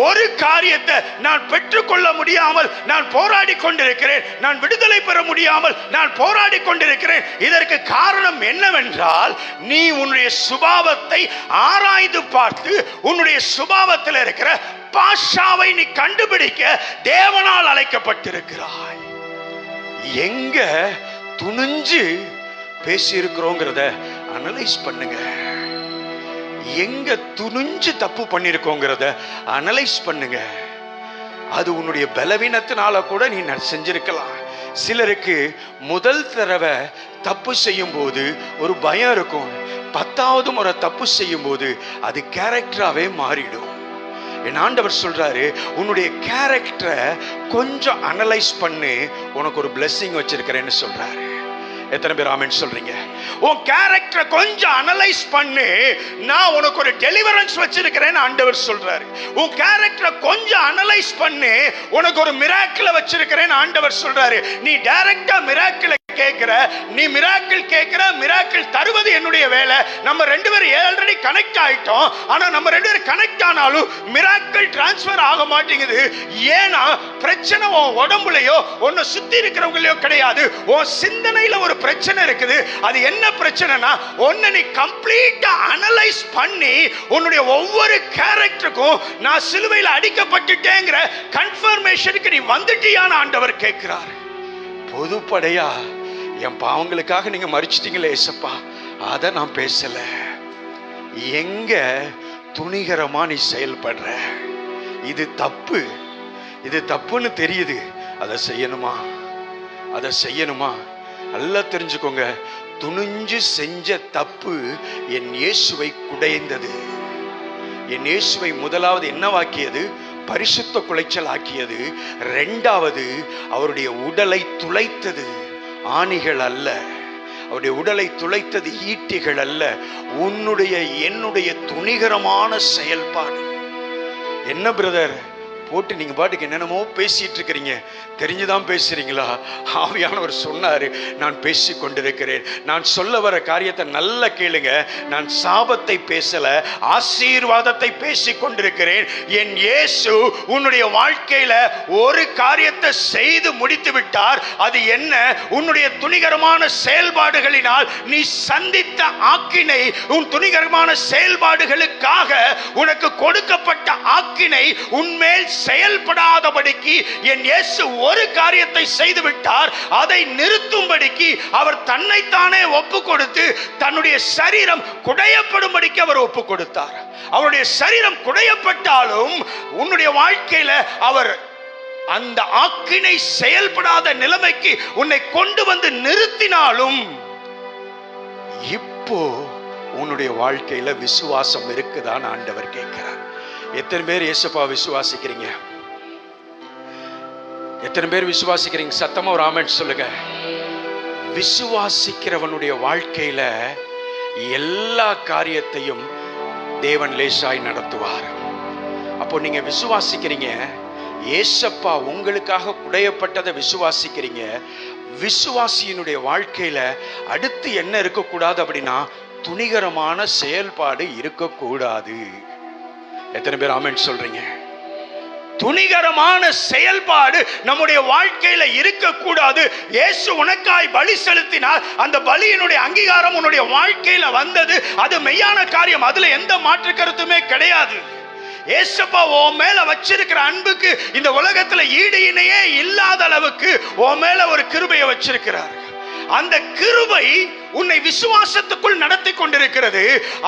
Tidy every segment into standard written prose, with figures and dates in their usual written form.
ஒரு காரியத்தை நான் பெற்றுக்கொள்ள முடியாமல் நான் போராடி கொண்டிருக்கிறேன். நான் விடுதலை பெற முடியாமல் நான் போராடி கொண்டிருக்கிறேன். இதற்கு காரணம் என்னவென்றால், நீ உன்னுடைய சுபாவத்தை ஆராய்ந்து பார்த்து உன்னுடைய சுபாவத்தில் இருக்கிற பாஷாவை நீ கண்டுபிடிக்க தேவனால் அழைக்கப்பட்டிருக்கிறாய். எங்க துணிஞ்சு பேசி இருக்கிறோங்கிறத அனலைஸ் பண்ணுங்க. எங்க துணிஞ்சு தப்பு பண்ணிருக்கோங்கிறத அனலைஸ் பண்ணுங்க. அது உன்னுடைய பலவீனத்தினால கூட நீ செஞ்சிருக்கலாம். சிலருக்கு முதல் தடவை தப்பு செய்யும் போது ஒரு பயம் இருக்கும். 10வது முறை தப்பு செய்யும் போது அது கேரக்டராகவே மாறிடும். என் ஆண்டவர் சொல்றாரு, உன்னுடைய கேரக்டரை கொஞ்சம் அனலைஸ் பண்ணு, உனக்கு ஒரு பிளெஸிங் வச்சிருக்கிறேன்னு சொல்றாரு. எத்தனை பேர் ஆமென் சொல்றீங்க? உன் கேரக்டரை கொஞ்சம் அனலைஸ் பண்ணு, நான் உனக்கு ஒரு டெலிவரன்ஸ் வச்சிருக்கிறேன்னு ஆண்டவர் சொல்றாரு. உன் கேரக்டரை கொஞ்சம் அனலைஸ் பண்ணு, உனக்கு ஒரு மிராக்கிள் வச்சிருக்கிறேன்னு ஆண்டவர் சொல்றாரு. நீ டைரக்டா மிராக்கிள் கேட்கிற, நீ மிராக்கிள் கேட்கிற, மிராக்கிள் தருவது என்னுடைய வேலை. நம்ம 2 பேரும் ஆல்ரெடி கனெக்ட் ஆயிட்டோம். ஆனா நம்ம 2 பேரும் கனெக்ட் ஆனாலும் மிராக்கிள் டிரான்ஸ்ஃபர் ஆக மாட்டேங்குது. ஏன்னா பிரச்சனை உன் உடம்புலயோ உன்னை சுத்தி இருக்கிறவங்களையோ கிடையாது, உன் சிந்தனையில ஒரு பிரச்சனை இருக்குது. அது என்ன பிரச்சனைனா, உன்னை நீ கம்ப்ளீட்டா அனலைஸ் பண்ணி உன்னுடைய ஒவ்வொரு கேரக்டருக்கும் நான் சிலுவையில் அடிக்கப்பட்டுட்டேங்கிற கன்ஃபர்மேஷனுக்கு நீ வந்துட்டியான்னு ஆண்டவர் கேட்கிறார். பொதுப்படையா என் பாவங்களுக்காக நீங்க மரிச்சிட்டீங்களே ஏசப்பா, அதை நான் பேசல. எங்க துணிகரமா நீ செயல்படுற, இது தப்பு, இது தப்புன்னு தெரியுது, அதை செய்யணுமா, அதை செய்யணுமா? நல்லா தெரிஞ்சுக்கோங்க, துணிஞ்சு செஞ்ச தப்பு என் இயேசுவை குடைந்தது. என் இயேசுவை முதலாவது என்னவாக்கியது? பரிசுத்த குலைச்சல் ஆக்கியது. 2வது அவருடைய உடலை துளைத்தது. ஆணிகள் அல்ல, அவருடைய உடலை துளைத்தது ஈட்டிகள் அல்ல, உன்னுடைய என்னுடைய துணிகரமான செயல்பாடு. என்ன பிரதர் போட்டு நீங்க பாட்டுக்கு என்னென்னமோ பேசிட்டு இருக்கிறீங்க, தெரிஞ்சுதான் பேசுறீங்களா? ஆவியானவர் சொன்னாரு, நான் பேசி கொண்டிருக்கிறேன். நான் சொல்ல வர காரியத்தை நல்லா கேளுங்க. நான் சாபத்தை பேசல, ஆசீர்வாதத்தை பேசி கொண்டிருக்கிறேன். என் இயேசு உன்னுடைய வாழ்க்கையில ஒரு காரியத்தை செய்து முடித்து விட்டார். அது என்ன? உன்னுடைய துணிகரமான செயல்பாடுகளினால் நீ சந்தித்த ஆக்கினை, உன் துணிகரமான செயல்பாடுகளுக்காக உனக்கு கொடுக்கப்பட்ட ஆக்கினை உன்மேல் செயல்படாதபடிக்கு என் இயேசு ஒரு காரியத்தை செய்து விட்டார். அதை நிறுத்தும்படிக்கு அவர் தன்னைத்தானே ஒப்பு கொடுத்து தன்னுடைய சரீரம் குடையப்படும்படிக்கு அவர் ஒப்பு கொடுத்தார். அவருடைய சரீரம் குடையப்பட்டாலும் உன்னுடைய வாழ்க்கையில அவர் அந்த ஆக்கினை செயல்படாத நிலைமைக்கு உன்னை கொண்டு வந்து நிறுத்தினாலும், இப்போ உன்னுடைய வாழ்க்கையில விசுவாசம் இருக்குதான் ஆண்டவர் கேட்கிறார். எத்தனை பேர் இயேசுப்பா விசுவாசிக்கிறீங்க? எத்தனை பேர் விசுவாசிக்கிறீங்க? சத்தமா ஒரு ஆமென் சொல்லுங்க. விசுவாசிக்கிறவனுடைய வாழ்க்கையில எல்லா காரியத்தையும் தேவன் லேசாய் நடத்துவார். அப்போ நீங்க விசுவாசிக்கிறீங்க, இயேசப்பா உங்களுக்காக குடையப்பட்டதை விசுவாசிக்கிறீங்க. விசுவாசியினுடைய வாழ்க்கையில அடுத்து என்ன இருக்கக்கூடாது அப்படின்னா, துணிகரமான செயல்பாடு இருக்கக்கூடாது. எத்தனை பேர் ஆமென் சொல்றீங்க? துணிகரமான செயல்பாடு நம்முடைய வாழ்க்கையில இருக்கக்கூடாது. இயேசு உனக்காய் பலி செலுத்தினார். அந்த பலியினுடைய அங்கீகாரம் உன்னுடைய வாழ்க்கையில வந்தது. அது மெய்யான காரியம், அதுல எந்த மாற்று கருத்துமே கிடையாது. ஏசப்பா உன் மேல வச்சிருக்கிற அன்புக்கு இந்த உலகத்துல ஈடு இணையே இல்லாத அளவுக்கு உன் மேல ஒரு கிருபையை வச்சிருக்கிறார். அந்த கிருபை உன்னை விசுவாசத்துக்குள் நடத்தி கொண்டிருக்கிறது.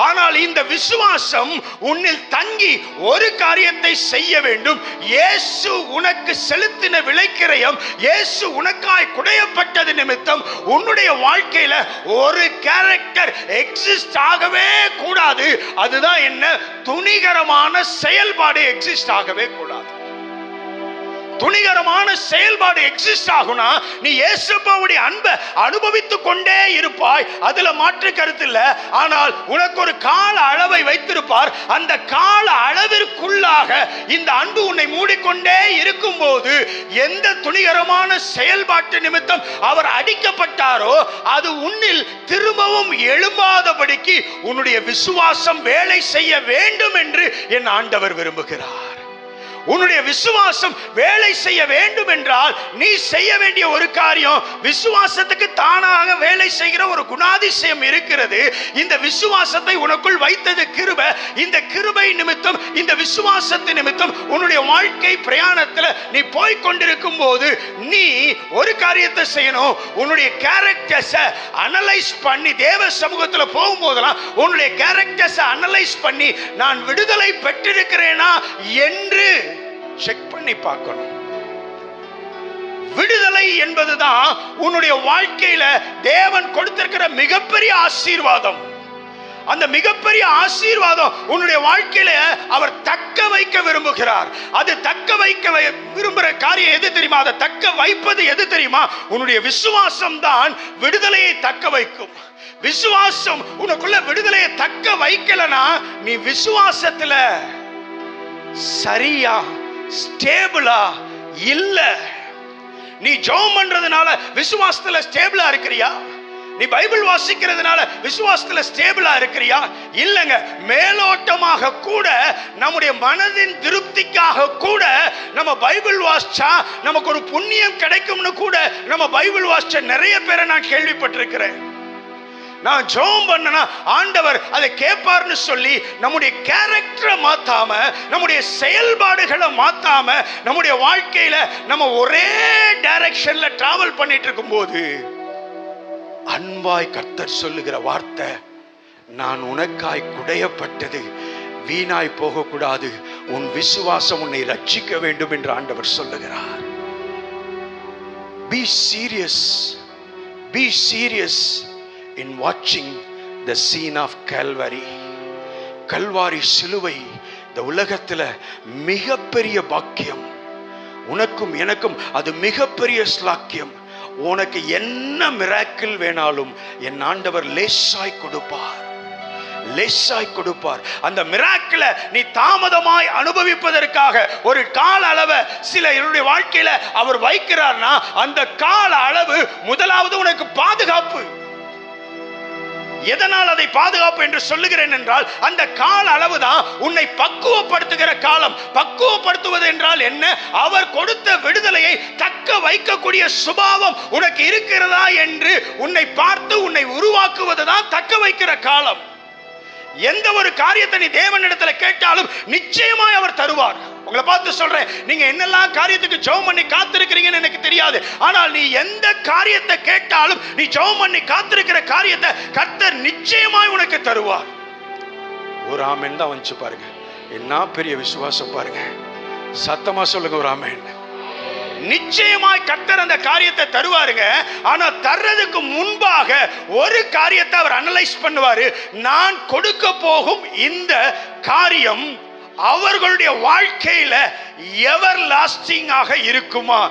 ஆனால் இந்த விசுவாசம் உன்னில் தங்கி ஒரு காரியத்தை செய்ய வேண்டும். இயேசு உனக்கு செலுத்தின விலைக்கிரயம், இயேசு உனக்காய் குடையப்பட்டது நிமித்தம் உன்னுடைய வாழ்க்கையில ஒரு கேரக்டர் எக்ஸிஸ்ட் ஆகவே கூடாது. அதுதான் என்ன? துணிகரமான செயல்பாடு எக்ஸிஸ்ட் ஆகவே கூடாது. துணிகரமான செயல்பாடு எக்ஸிஸ்ட் ஆகுனா நீ இயேசுவுடைய அன்பை அனுபவித்துக் கொண்டே இருப்பாய், அதுல மாற்று கருத்து இல்ல. ஆனால் உனக்கு ஒரு கால அளவை வைத்திருப்பார். அந்த கால அளவிற்குள்ளாக இந்த அன்பு உன்னை மூடிக்கொண்டே இருக்கும் போது எந்த துணிகரமான செயல்பாட்டு நிமித்தம் அவர் அடிக்கப்பட்டாரோ அது உன்னில் திரும்பவும் எழும்பாதபடிக்கு உன்னுடைய விசுவாசம் வேலை செய்ய வேண்டும் என்று என் ஆண்டவர் விரும்புகிறார். உன்னுடைய விசுவாசம் வேலை செய்ய வேண்டும் என்றால் நீ செய்ய வேண்டிய ஒரு காரியம், விசுவாசத்துக்கு தானாக வேலை செய்கிற ஒரு குணாதிசயம் இருக்கிறது. இந்த விசுவாசத்தை உனக்குள் வைத்தது கிருபை. இந்த கிருபை நிமித்தம், இந்த விசுவாசத்தின் நிமித்தம் உன்னுடைய வாழ்க்கை பிரயாணத்தில் நீ போய் கொண்டிருக்கும் போது நீ ஒரு காரியத்தை செய்யணும். உன்னுடைய கேரக்டர்ஸை அனலைஸ் பண்ணி, தேவ சமூகத்தில் போகும்போதெல்லாம் உன்னுடைய கேரக்டர்ஸை அனலைஸ் பண்ணி, நான் விடுதலை பெற்றிருக்கிறேனா என்று செக் பண்ணி பார்க்கணும். விடுதலை என்பதுதான் உன்னுடைய வாழ்க்கையில தேவன் கொடுத்திருக்கிற மிகப்பெரிய ஆசீர்வாதம். அந்த மிகப்பெரிய ஆசீர்வாதம் உன்னுடைய வாழ்க்கையில அவர் தக்க வைக்க விரும்புகிறார். அது தக்க வைக்க விரும்புகிற காரியம் எது தெரியுமா? அதை தக்க வைப்பது எது தெரியுமா? உன்னுடைய விசுவாசம் தான் விடுதலையை தக்க வைக்கும். விசுவாசம் உனக்குள்ள விடுதலையை தக்க வைக்கலனா நீ விசுவாசத்துல சரியா ஸ்டேபிளா இல்ல. நீ ஜெபம் பண்றதுனால விசுவாசத்துல ஸ்டேபிளா இருக்கிறியா? நீ பைபிள் வாசிக்கிறதுனால விசுவாசத்துல ஸ்டேபிளா இருக்கிறியா? இல்லங்க. மேலோட்டமாக கூட, நம்முடைய மனதின் திருப்திக்காக கூட நம்ம பைபிள் வாசிச்சா நமக்கு ஒரு புண்ணியம் கிடைக்கும்னு கூட நம்ம பைபிள் வாசிச்ச நிறைய பேரை நான் கேள்விப்பட்டிருக்கிறேன். நான் ஜெபம் பண்ணனா ஆண்டவர் அதை கேட்பார்னு சொல்லி நம்முடைய கேரக்டரை மாத்தாம, நம்முடைய செயல்பாடுகளை மாத்தாம, நம்முடைய வாழ்க்கையில நம்ம ஒரே டைரக்ஷன்ல டிராவல் பண்ணிட்டு இருக்கும் போது அன்பாய் கர்த்தர் சொல்லுகிற வார்த்தை, நான் உனக்காய் குடையப்பட்டது வீணாய் போகக்கூடாது, உன் விசுவாசம் உன்னை ரட்சிக்க வேண்டும் என்று ஆண்டவர் சொல்லுகிறார். Be serious. Be serious in watching the scene of Calvary. Kalvari சிலுவை இந்த உலகத்தில் மிகப்பெரிய பாக்கியம். உனக்கும் எனக்கும் அது மிகப்பெரிய ஸ்லாக்கியம். உனக்கு என்ன மிராக்கிள் வேணாலும் என் ஆண்டவர் லேசாய் கொடுப்பார், லேசாய் கொடுப்பார். அந்த மிராக்கிளை நீ தாமதமாய் அனுபவிப்பதற்காக ஒரு கால அளவை சில என்னுடைய வாழ்க்கையில அவர் வைக்கிறார்னா அந்த கால அளவு முதலாவது உனக்கு பாதுகாப்பு. எதனால் அதை பாதுகாப்பு என்று சொல்லுகிறேன் என்றால், அந்த கால அளவுதான் உன்னை பக்குவப்படுத்துகிற காலம். பக்குவப்படுத்துவது என்றால் என்ன? அவர் கொடுத்த விடுதலையை தக்க வைக்கக்கூடிய சுபாவம் உனக்கு இருக்கிறதா என்று உன்னை பார்த்து உன்னை உருவாக்குவதுதான் தக்க வைக்கிற காலம். எந்த ஒரு காரியத்தை நீ தேவனிடத்தில் கேட்டாலும் நிச்சயமாய் அவர் தருவார். உங்களை பார்த்து சொல்றேன், நீங்க என்னெல்லாம் காரியத்துக்கு ஜெபம் பண்ணி காத்திருக்கிறீங்கன்னு எனக்கு தெரியாது. ஆனால் நீ எந்த காரியத்தை கேட்டாலும், நீ ஜெபம் பண்ணி காத்திருக்கிற காரியத்தை கர்த்தர் நிச்சயமாய் உனக்கு தருவார். ஒரு ஆமென் தான் வந்துச்சு பாருங்க. என்ன பெரிய விசுவாசம் பாருங்க. சத்தமா சொல்லுங்க ஒரு ஆமென். நிச்சயமாய் கர்த்தர் அந்த காரியத்தை தருவாருங்க. ஆனா தர்றதுக்கு முன்பாக ஒரு காரியத்தை அவர் அனலைஸ் பண்ணுவாரு. நான் கொடுக்க போகும் இந்த காரியம் அவர்களுடைய வாழ்க்கையில எவர் லாஸ்டிங்காக இருக்குமா,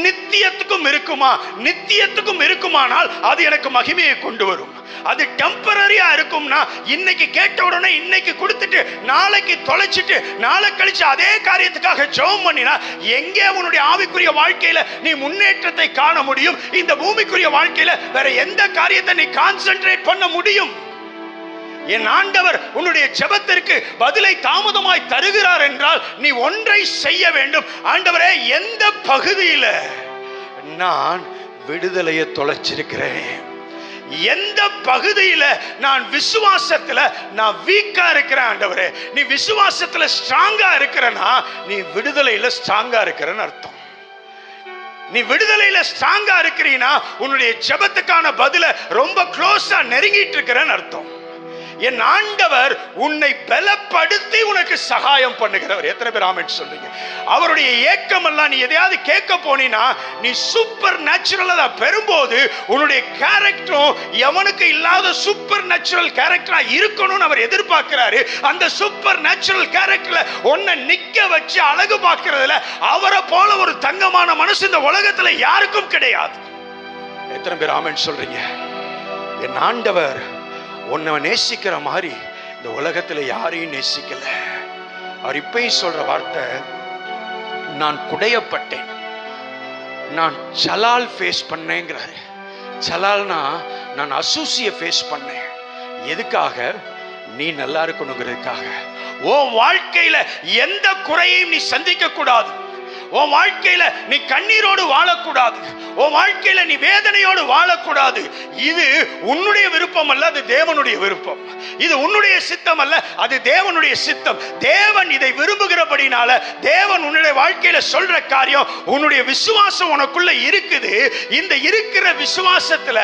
நித்தியத்துக்கும் இருக்குமா? நித்தியத்துக்கும் இருக்குமானால் அது எனக்கு மகிமையை கொண்டு வரும். அது டெம்பரரியா இருக்கும்னா இன்னைக்கு கேட்ட உடனே இன்னைக்கு கொடுத்துட்டு நாளைக்கு தொலைச்சிட்டு நாளை கழிச்சு அதே காரியத்துக்காக ஜெபம் பண்ணினா எங்கே உன்னுடைய ஆவிக்குரிய வாழ்க்கையில நீ முன்னேற்றத்தை காண முடியும்? இந்த பூமிக்குரிய வாழ்க்கையில வேற எந்த காரியத்தை நீ கான்சென்ட்ரேட் பண்ண முடியும்? என் ஆண்டவர் உன்னுடைய ஜெபத்திற்கு பதிலை தாமதமாய் தருகிறார் என்றால் நீ ஒன்றை செய்ய வேண்டும். ஆண்டவரே, எந்த பகுதியில நான் விடுதலையை தொலைச்சிருக்கிறேன், எந்த பகுதியில நான் விசுவாசத்துல நான் வீக்கா இருக்கிறேன், ஆண்டவரே நீ விசுவாசத்துல ஸ்ட்ராங்கா இருக்கிறனா நீ விடுதலையில ஸ்ட்ராங்கா இருக்கிறன்னு அர்த்தம். நீ விடுதலையில ஸ்ட்ராங்கா இருக்கிறீனா உன்னுடைய ஜெபத்துக்கான பதில ரொம்ப க்ளோஸா நெருங்கிட்டு இருக்கிறன்னு அர்த்தம். என் ஆண்டவர் உன்னை பலப்படுத்தி உனக்கு சகாயம் பண்ணுகிறவர். எத்தனை பேர் ஆமென் சொல்றீங்க? அவருடைய ஏக்கம் எல்லாம் நீ எதையாவது கேட்க போனீனா நீ சூப்பர் நேச்சுரலா பெறும்போது உன்னுடைய கேரக்டரும் எவனுக்கு இல்லாத சூப்பர் நேச்சுரல் கேரக்டரா இருக்கணும்னு அவர் எதிர்பார்க்கிறாரு. அந்த சூப்பர் நேச்சுரல் கேரக்டர்ல உன்னை நிக்க வச்சு அழகு பார்க்கிறதுல அவரை போல ஒரு தங்கமான மனசு இந்த உலகத்துல யாருக்கும் கிடையாது. எத்தனை பேர் ஆமென் சொல்றீங்க? என் ஆண்டவர் உன்னை நேசிக்கிற மாதிரி இந்த உலகத்துல யாரையும் நேசிக்கல. அவர் இப்பயும் சொல்ற வார்த்தை, நான் குடையப்பட்டேன், நான் சலால் ஃபேஸ் பண்ணேங்கிறாரு. சலால்னா நான் அசூசியை ஃபேஸ் பண்ணேன். எதுக்காக? நீ நல்லா இருக்கணுங்கிறதுக்காக. உன் வாழ்க்கையில எந்த குறையையும் நீ சந்திக்க கூடாது. உன் வாழ்க்கையில நீ கண்ணீரோடு வாழக்கூடாது. உன் வாழ்க்கையில நீ வேதனையோடு வாழக்கூடாது. இது உன்னுடைய விருப்பம் அல்ல, அது தேவனுடைய விருப்பம். இது உன்னுடைய சித்தம் அல்ல, அது தேவனுடைய சித்தம். தேவன் இதை விரும்புகிறபடினால தேவன் உன்னுடைய வாழ்க்கையில சொல்ற காரியம், உன்னுடைய விசுவாசம் உனக்குள்ள இருக்குது. இந்த இருக்கிற விசுவாசத்துல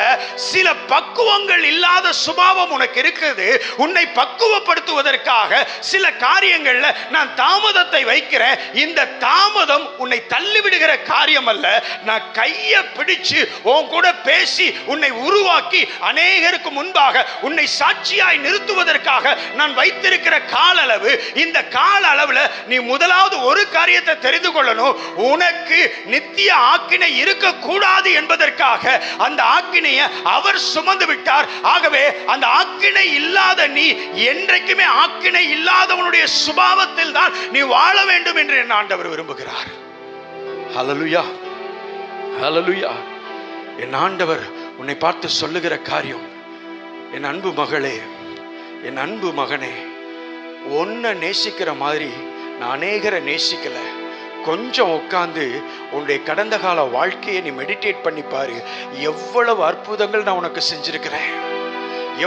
சில பக்குவங்கள் இல்லாத சுபாவம் உனக்கு இருக்குது. உன்னை பக்குவப்படுத்துவதற்காக சில காரியங்கள்ல நான் தாமதத்தை வைக்கிறேன். இந்த தாமதம் உன்னை தள்ளிவிடுகிற காரியம் அல்ல. நான் கையை பிடிச்சு உன் கூட பேசி உன்னை உருவாக்கி அநேகருக்கு முன்பாக உன்னை சாட்சியாய் நிறுத்துவதற்காக நான் வைத்திருக்கிற கால அளவு. இந்த கால அளவுல நீ முதலாவது ஒரு காரியத்தை தெரிந்து கொள்ளணும். உனக்கு நித்திய ஆக்கினை இருக்கக்கூடாது என்பதற்காக அந்த ஆக்கினையை அவர் சுமந்து விட்டார். ஆகவே அந்த ஆக்கினை இல்லாத நீ என்றைக்குமே ஆக்கினை இல்லாதவனுடைய சுபாவத்தில் தான் நீ வாழ வேண்டும் என்று என் ஆண்டவர் விரும்புகிறார். ஹல்லேலூயா, ஹல்லேலூயா. என் ஆண்டவர் உன்னை பார்த்து சொல்லுகிற காரியம், என் அன்பு மகளே, என் அன்பு மகனே, உன்னை நேசிக்கிற மாதிரி நான் அநேகரை நேசிக்கல. கொஞ்சம் உட்காந்து உன்னுடைய கடந்த கால வாழ்க்கையை நீ மெடிடேட் பண்ணி பாரு. எவ்வளவு அற்புதங்கள் நான் உனக்கு செஞ்சிருக்கிறேன்,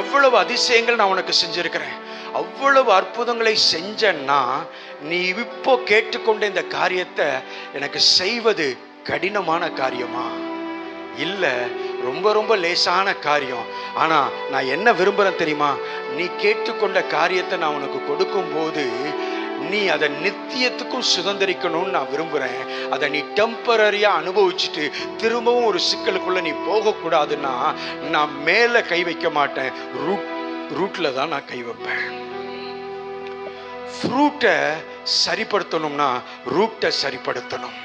எவ்வளவு அதிசயங்கள் நான் உனக்கு செஞ்சிருக்கிறேன். அவ்வளவு அற்புதங்களை செஞ்சன்னா நீ இப்போ கேட்டுக்கொண்ட இந்த காரியத்தை எனக்கு செய்வது கடினமான காரியமா? இல்ல, ரொம்ப ரொம்ப லேசான காரியம். ஆனா நான் என்ன விரும்புறேன் தெரியுமா? நீ கேட்டுக்கொண்ட காரியத்தை நான் உனக்கு கொடுக்கும் போது நீ அதை நித்தியத்துக்கும் சுதந்திரிக்கணும்னு நான் விரும்புறேன். அதை நீ டெம்பரரியா அனுபவிச்சுட்டு திரும்பவும் ஒரு சிக்கலுக்குள்ள நீ போகக்கூடாதுன்னா நான் மேல கை வைக்க மாட்டேன், ரூட்ல தான் நான் கை வைப்பேன். ஃப்ரூட்டை சரிப்படுத்தணும்னா ரூட்டை சரிப்படுத்தணும்.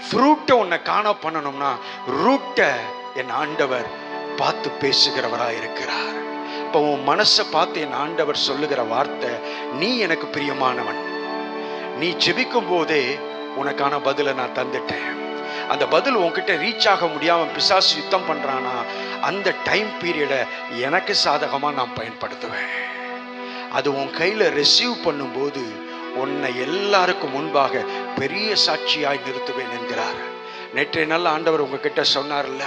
ஃப்ரூட்டை உன்னை காண பண்ணணும்னா ரூட்டை என் ஆண்டவர் பார்த்து பேசுகிறவராக இருக்கிறார். இப்போ உன் மனசை பார்த்து என் ஆண்டவர் சொல்லுகிற வார்த்தை, நீ எனக்கு பிரியமானவன். நீ ஜெபிக்கும் போதே உனக்கான பதிலை நான் தந்துட்டேன். அந்த பதில் உன்கிட்ட ரீச் ஆக முடியாம பிசாசு யுத்தம் பண்றானா, அந்த டைம் பீரியடை எனக்கு சாதகமா நான் பயன்படுத்துவேன். அது உன் கையில ரிசீவ் பண்ணும்போது உன்னை எல்லாருக்கும் முன்பாக பெரிய சாட்சியாய் நிறுத்துவேன் என்கிறார். நேற்றைய நல்ல ஆண்டவர் உங்ககிட்ட சொன்னார்ல,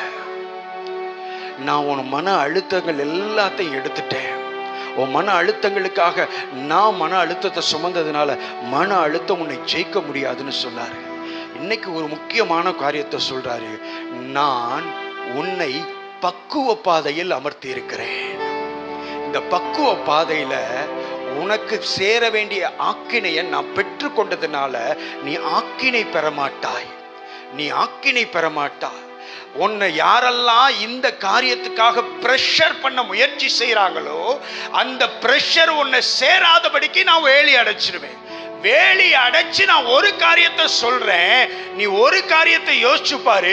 நான் உன் மன அழுத்தங்கள் எல்லாத்தையும் எடுத்துட்டேன். உன் மன அழுத்தங்களுக்காக நான் மன அழுத்தத்தை சுமந்ததுனால மன அழுத்தம் உன்னை ஜெயிக்க முடியாதுன்னு சொன்னாரு. இன்னைக்கு ஒரு முக்கியமான காரியத்தை சொல்றாரு, நான் உன்னை பக்குவ பாதையில் அமர்த்தி இருக்கிறேன். இந்த பக்குவ பாதையில உனக்கு சேர வேண்டிய ஆக்கினையை நான் பெற்று கொண்டதுனால நீ ஆக்கினை பெற மாட்டாய், நீ ஆக்கினை பெற மாட்டாய். உன்னை யாரெல்லாம் இந்த காரியத்துக்காக பிரஷர் பண்ண முயற்சி செய்யறாங்களோ அந்த பிரஷர் உன்னை சேராதபடிக்கு நான் வேலி அடைச்சிடுவேன். வேலி அடைச்சு நான் ஒரு காரியத்தை சொல்றேன், நீ ஒரு காரியத்தை யோசிச்சு பாரு.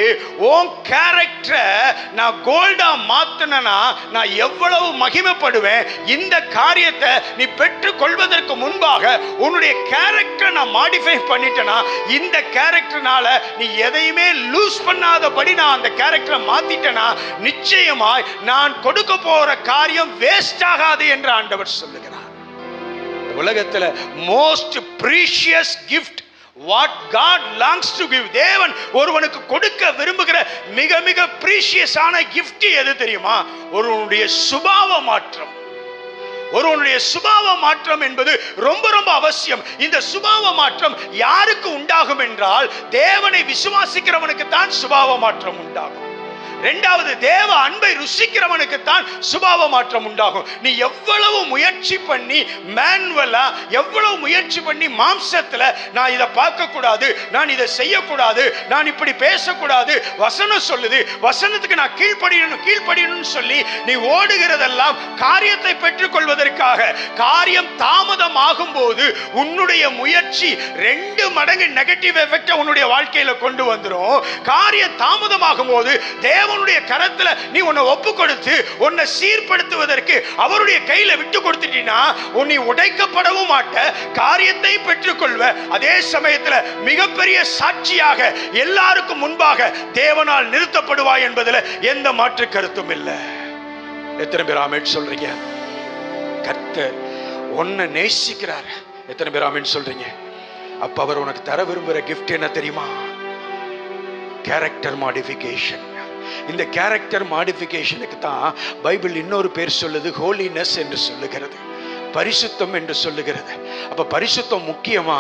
உன் கேரக்டரை நான் கோல்டா மாத்தினா நான் எவ்வளவு மகிமைப்படுவேன். இந்த காரியத்தை நீ பெற்றுக் கொள்வதற்கு முன்பாக உன்னுடைய கேரக்டரை நான் மாடிஃபை பண்ணிட்டேனா, இந்த கேரக்டர்னால நீ எதையுமே லூஸ் பண்ணாதபடி நான் அந்த கேரக்டரை மாத்திட்டேனா, நிச்சயமாய் நான் கொடுக்க போற காரியம் வேஸ்ட் ஆகாது என்று ஆண்டவர் சொல்லுகிறார். உலகத்துல most precious gift what God longs to give, தேவன் ஒருவனுக்கு கொடுக்க விரும்புகிற மிக மிக பிரீஷியஸான கிஃப்ட் எது தெரியுமா? ஒருவனுடைய சுபாவ மாற்றம். ஒருவனுடைய சுபாவ மாற்றம் என்பது ரொம்ப ரொம்ப அவசியம். இந்த சுபாவ மாற்றம் யாருக்கு உண்டாகும் என்றால் தேவனை விசுவாசிக்கிறவனுக்கு தான் சுபாவ மாற்றம் உண்டாகும். இரண்டாவது, தேவ அன்பை ருசிக்கிறவனுக்கு தான் சுபாவ மாற்றம் உண்டாகும். நீ எவ்வளவு முயற்சி பண்ணி மேனுவலா, எவ்வளவு முயற்சி பண்ணி மாம்சத்துல நான் இதை பார்க்க கூடாது, நான் இதை செய்யக்கூடாது, நான் இப்படி பேசக்கூடாது, வசனம் சொல்லுது, வசனத்துக்கு நான் கீழ்ப்படியணும்னு சொல்லி நீ ஓடுகிறதெல்லாம் காரியத்தை பெற்றுக் கொள்வதற்காக. காரியம் தாமதம் ஆகும் போது உன்னுடைய முயற்சி 2 மடங்கு நெகட்டிவ் எஃபெக்ட் உன்னுடைய வாழ்க்கையில கொண்டு வந்துடும். காரியம் தாமதமாகும் போது தேவனுடைய கரத்துல நீ உன்னை ஒப்பு கொடுத்து உன்னை சீர்படுத்துவதற்கு அவருடைய கையில விட்டு கொடுத்துட்டீனா நீ உடைக்கப்படவும் மாட்ட, காரியத்தை பெற்றுக்கொள்வ. அதே சமயத்துல மிகப்பெரிய சாட்சியாக எல்லாருக்கும் முன்பாக தேவனால் நிறுத்தப்படுவாய் என்பதில் எந்த மாற்று கருத்தும் இல்லை. எத்தனை பேர் ஆமென் சொல்றீங்க? கர்த்தர் உன்னை நேசிக்கிறார். எத்தனை பேர் ஆமென் சொல்றீங்க? அப்ப அவர் உனக்கு தர விரும்புகிற கிஃப்ட் என்ன தெரியுமா? Character modification. இந்த கேரக்டர் மாடிஃபிகேஷனுக்கு தான் பைபிள் இன்னொரு பேர் சொல்லுது, ஹோலினஸ் என்று சொல்லுகிறது, பரிசுத்தம் என்று சொல்லுகிறது. அப்ப பரிசுத்தம் முக்கியமா?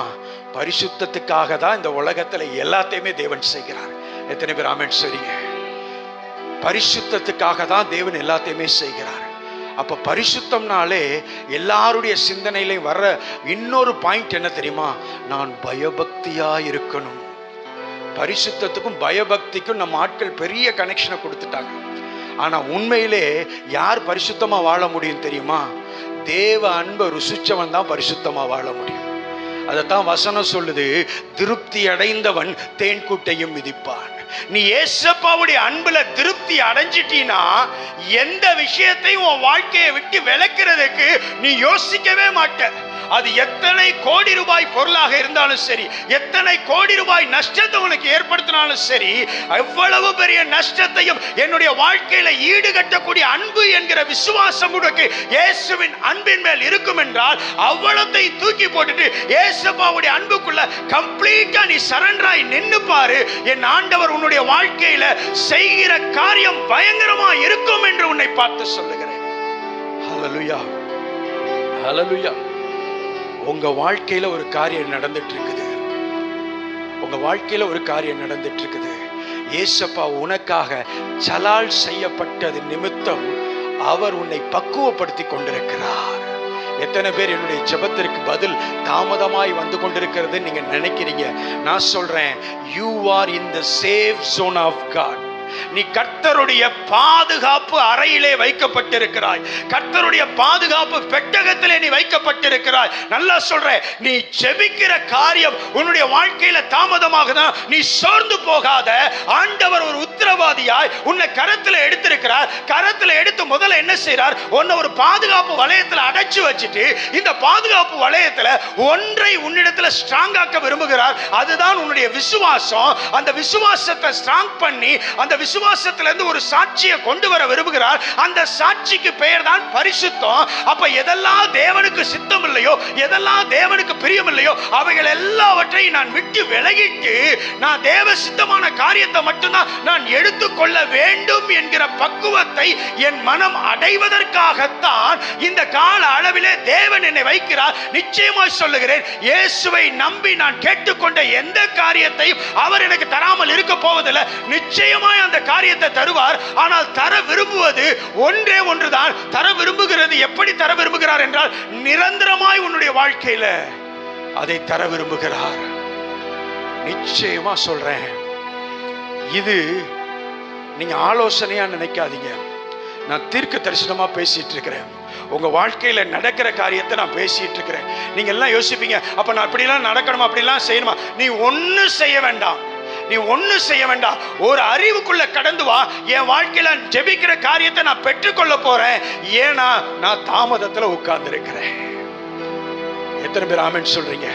பரிசுத்தத்துக்காக தான் இந்த உலகத்துல எல்லாத்தையுமே தேவன் செய்கிறார். எத்தனை பேர் ஆமென் சொல்றீங்க? பரிசுத்தத்துக்காக தான் தேவன் எல்லாத்தையுமே செய்கிறார். அப்ப பரிசுத்தம்னாலே எல்லாருடைய சிந்தனையிலையும் வர்ற இன்னொரு பாயிண்ட் என்ன தெரியுமா? நான் பயபக்தியா இருக்கணும். பரிசுத்தத்துக்கும் பயபக்திக்கும் நம்ம ஆட்கள் பெரிய கனெக்ஷனை கொடுத்துட்டாங்க. ஆனா உண்மையிலே யார் பரிசுத்தமா வாழ முடியும் தெரியுமா? தேவ அன்பை ருசிச்சவன் தான் பரிசுத்தமா வாழ முடியும். அதைத்தான் வசனம் சொல்லுது, திருப்தி அடைந்தவன் தேன்கூட்டையும் மிதிப்பான். நீ ஏசப்பாவுடைய அன்புல திருப்தி அடைஞ்சிட்டீனா எந்த விஷயத்தையும் உன் வாழ்க்கையை விட்டு விலக்கிறதுக்கு நீ யோசிக்கவே மாட்ட. அது எத்தனை கோடி ரூபாய் பொருளாக இருந்தாலும் சரி, எத்தனை கோடி ரூபாய் நஷ்டத்தை உனக்கு ஏற்படுத்தினாலும் சரி, எவ்வளவு பெரிய நஷ்டத்தையும் என்னுடைய வாழ்க்கையில ஈடுகட்டக்கூடிய அன்பு என்கிற விசுவாசம் உனக்கு இயேசுவின் அன்பின் மேல் இருக்கும் என்றால் அவ்வளத்தை தூக்கி போட்டுட்டு இயேசுவுடைய அன்புக்குள்ள கம்ப்ளீட்டா நீ சரண்டராய் நின்னு பாரு. என் ஆண்டவர் உன்னுடைய வாழ்க்கையில செய்கிற காரியம் பயங்கரமா இருக்கும் என்று உன்னை பார்த்து சொல்லுகிறேன். ஹல்லேலூயா, ஹல்லேலூயா. உங்க வாழ்க்கையில ஒரு காரியம் நடந்துட்டு இருக்குது. உங்க வாழ்க்கையில ஒரு காரியம் நடந்துட்டு இருக்குது. ஏசப்பா உனக்காக சலால் செய்யப்பட்டது நிமித்தம் அவர் உன்னை பக்குவப்படுத்தி கொண்டிருக்கிறார். எத்தனை பேர் என்னுடைய ஜெபத்திற்கு பதில் தாமதமாய் வந்து கொண்டிருக்கிறது நீங்க நினைக்கிறீங்க? நான் சொல்றேன், you are in the safe zone of God. நீ கர்த்தருடைய பாதுகாப்பு அறையிலே வைக்கப்பட்டிருக்கிறாய். கர்த்தருடைய பாதுகாப்பு பெட்டகத்திலே நீ வைக்கப்பட்டிருக்கிறாய். நல்லா சொல்றேன், நீ ஜெபிக்கிற காரியம் உன்னுடைய வாழ்க்கையில தாமதமாகுதா, நீ சோர்ந்து போகாத. ஆண்டவர் ஒரு உத்தரவாதியாய் உன்னை கரத்துல எடுத்திருக்கிறார். கரத்துல எடுத்து முதல்ல என்ன செய்றார்? உன்னை ஒரு பாதுகாப்பு வளையத்துல அடைச்சு வச்சுட்டு இந்த பாதுகாப்பு வளையத்துல ஒன்றை உன்னிடத்துல ஸ்ட்ராங் ஆக்க விரும்புகிறார். அதுதான் உன்னுடைய விசுவாசம். அந்த விசுவாசத்தை ஸ்ட்ராங் பண்ணி அந்த விசுவாசத்திலிருந்து ஒரு சாட்சியை கொண்டு வர விரும்புகிறார். அந்த சாட்சிக்கு பெயர் தான் பரிசுத்தம். அப்ப எதெல்லாம் தேவனுக்கு சித்தம் இல்லையோ, எதெல்லாம் தேவனுக்கு பிரியம் இல்லையோ, அவைகள் எல்லாவற்றையும் நான் விட்டு விலகிட்டு நான் தேவ சித்தமான காரியத்தை மட்டும்தான் நான் எடுத்துக்கொள்ள வேண்டும் என்கிற பக்குவத்தை என் மனம் அடைவதற்காகத்தான் இந்த கால அளவிலே தேவன் என்னை வைக்கிறார். நிச்சயமாய் சொல்லுகிறேன், இயேசுவை நம்பி நான் கேட்டுக்கொண்ட எந்த காரியத்தையும் அவர் எனக்கு தராமல் இருக்க போவதில்லை. நிச்சயமாய் அந்த காரியத்தை தருவார். ஆனால் தர விரும்புவது ஒன்றே ஒன்றுதான். தர விரும்புகிறது எப்படி தர விரும்புகிறார் என்றால், நிரந்தரமாய் உன்னுடைய வாழ்க்கையில அதை தர விரும்புகிறார். நிச்சயமா சொல்றேன், இது நீங்க ஆலோசனையா நினைக்காதீங்க. நான் தீர்க்க தரிசனமா பேசிட்டு இருக்கிறேன். உங்க வாழ்க்கையில நடக்கிற காரியத்தை நான் பேசிட்டு இருக்கிறேன். நீங்க எல்லாம் யோசிப்பீங்க, அப்ப நான் இப்படிலாம் நடக்கணுமா, அப்படிலாம் செய்யணுமா? நீ ஒண்ணு செய்ய வேண்டாம், நீ ஒண்ணு செய்ய வேண்டாம். ஒரு அறிவுக்குள்ள கடந்து வா. என் வாழ்க்கையில ஜெபிக்கிற காரியத்தை நான் பெற்றுக்கொள்ள போறேன். ஏன்னா நான் தாமதத்துல உட்கார்ந்து இருக்கிறேன். எத்தனை பேர் ஆமென் சொல்றீங்க?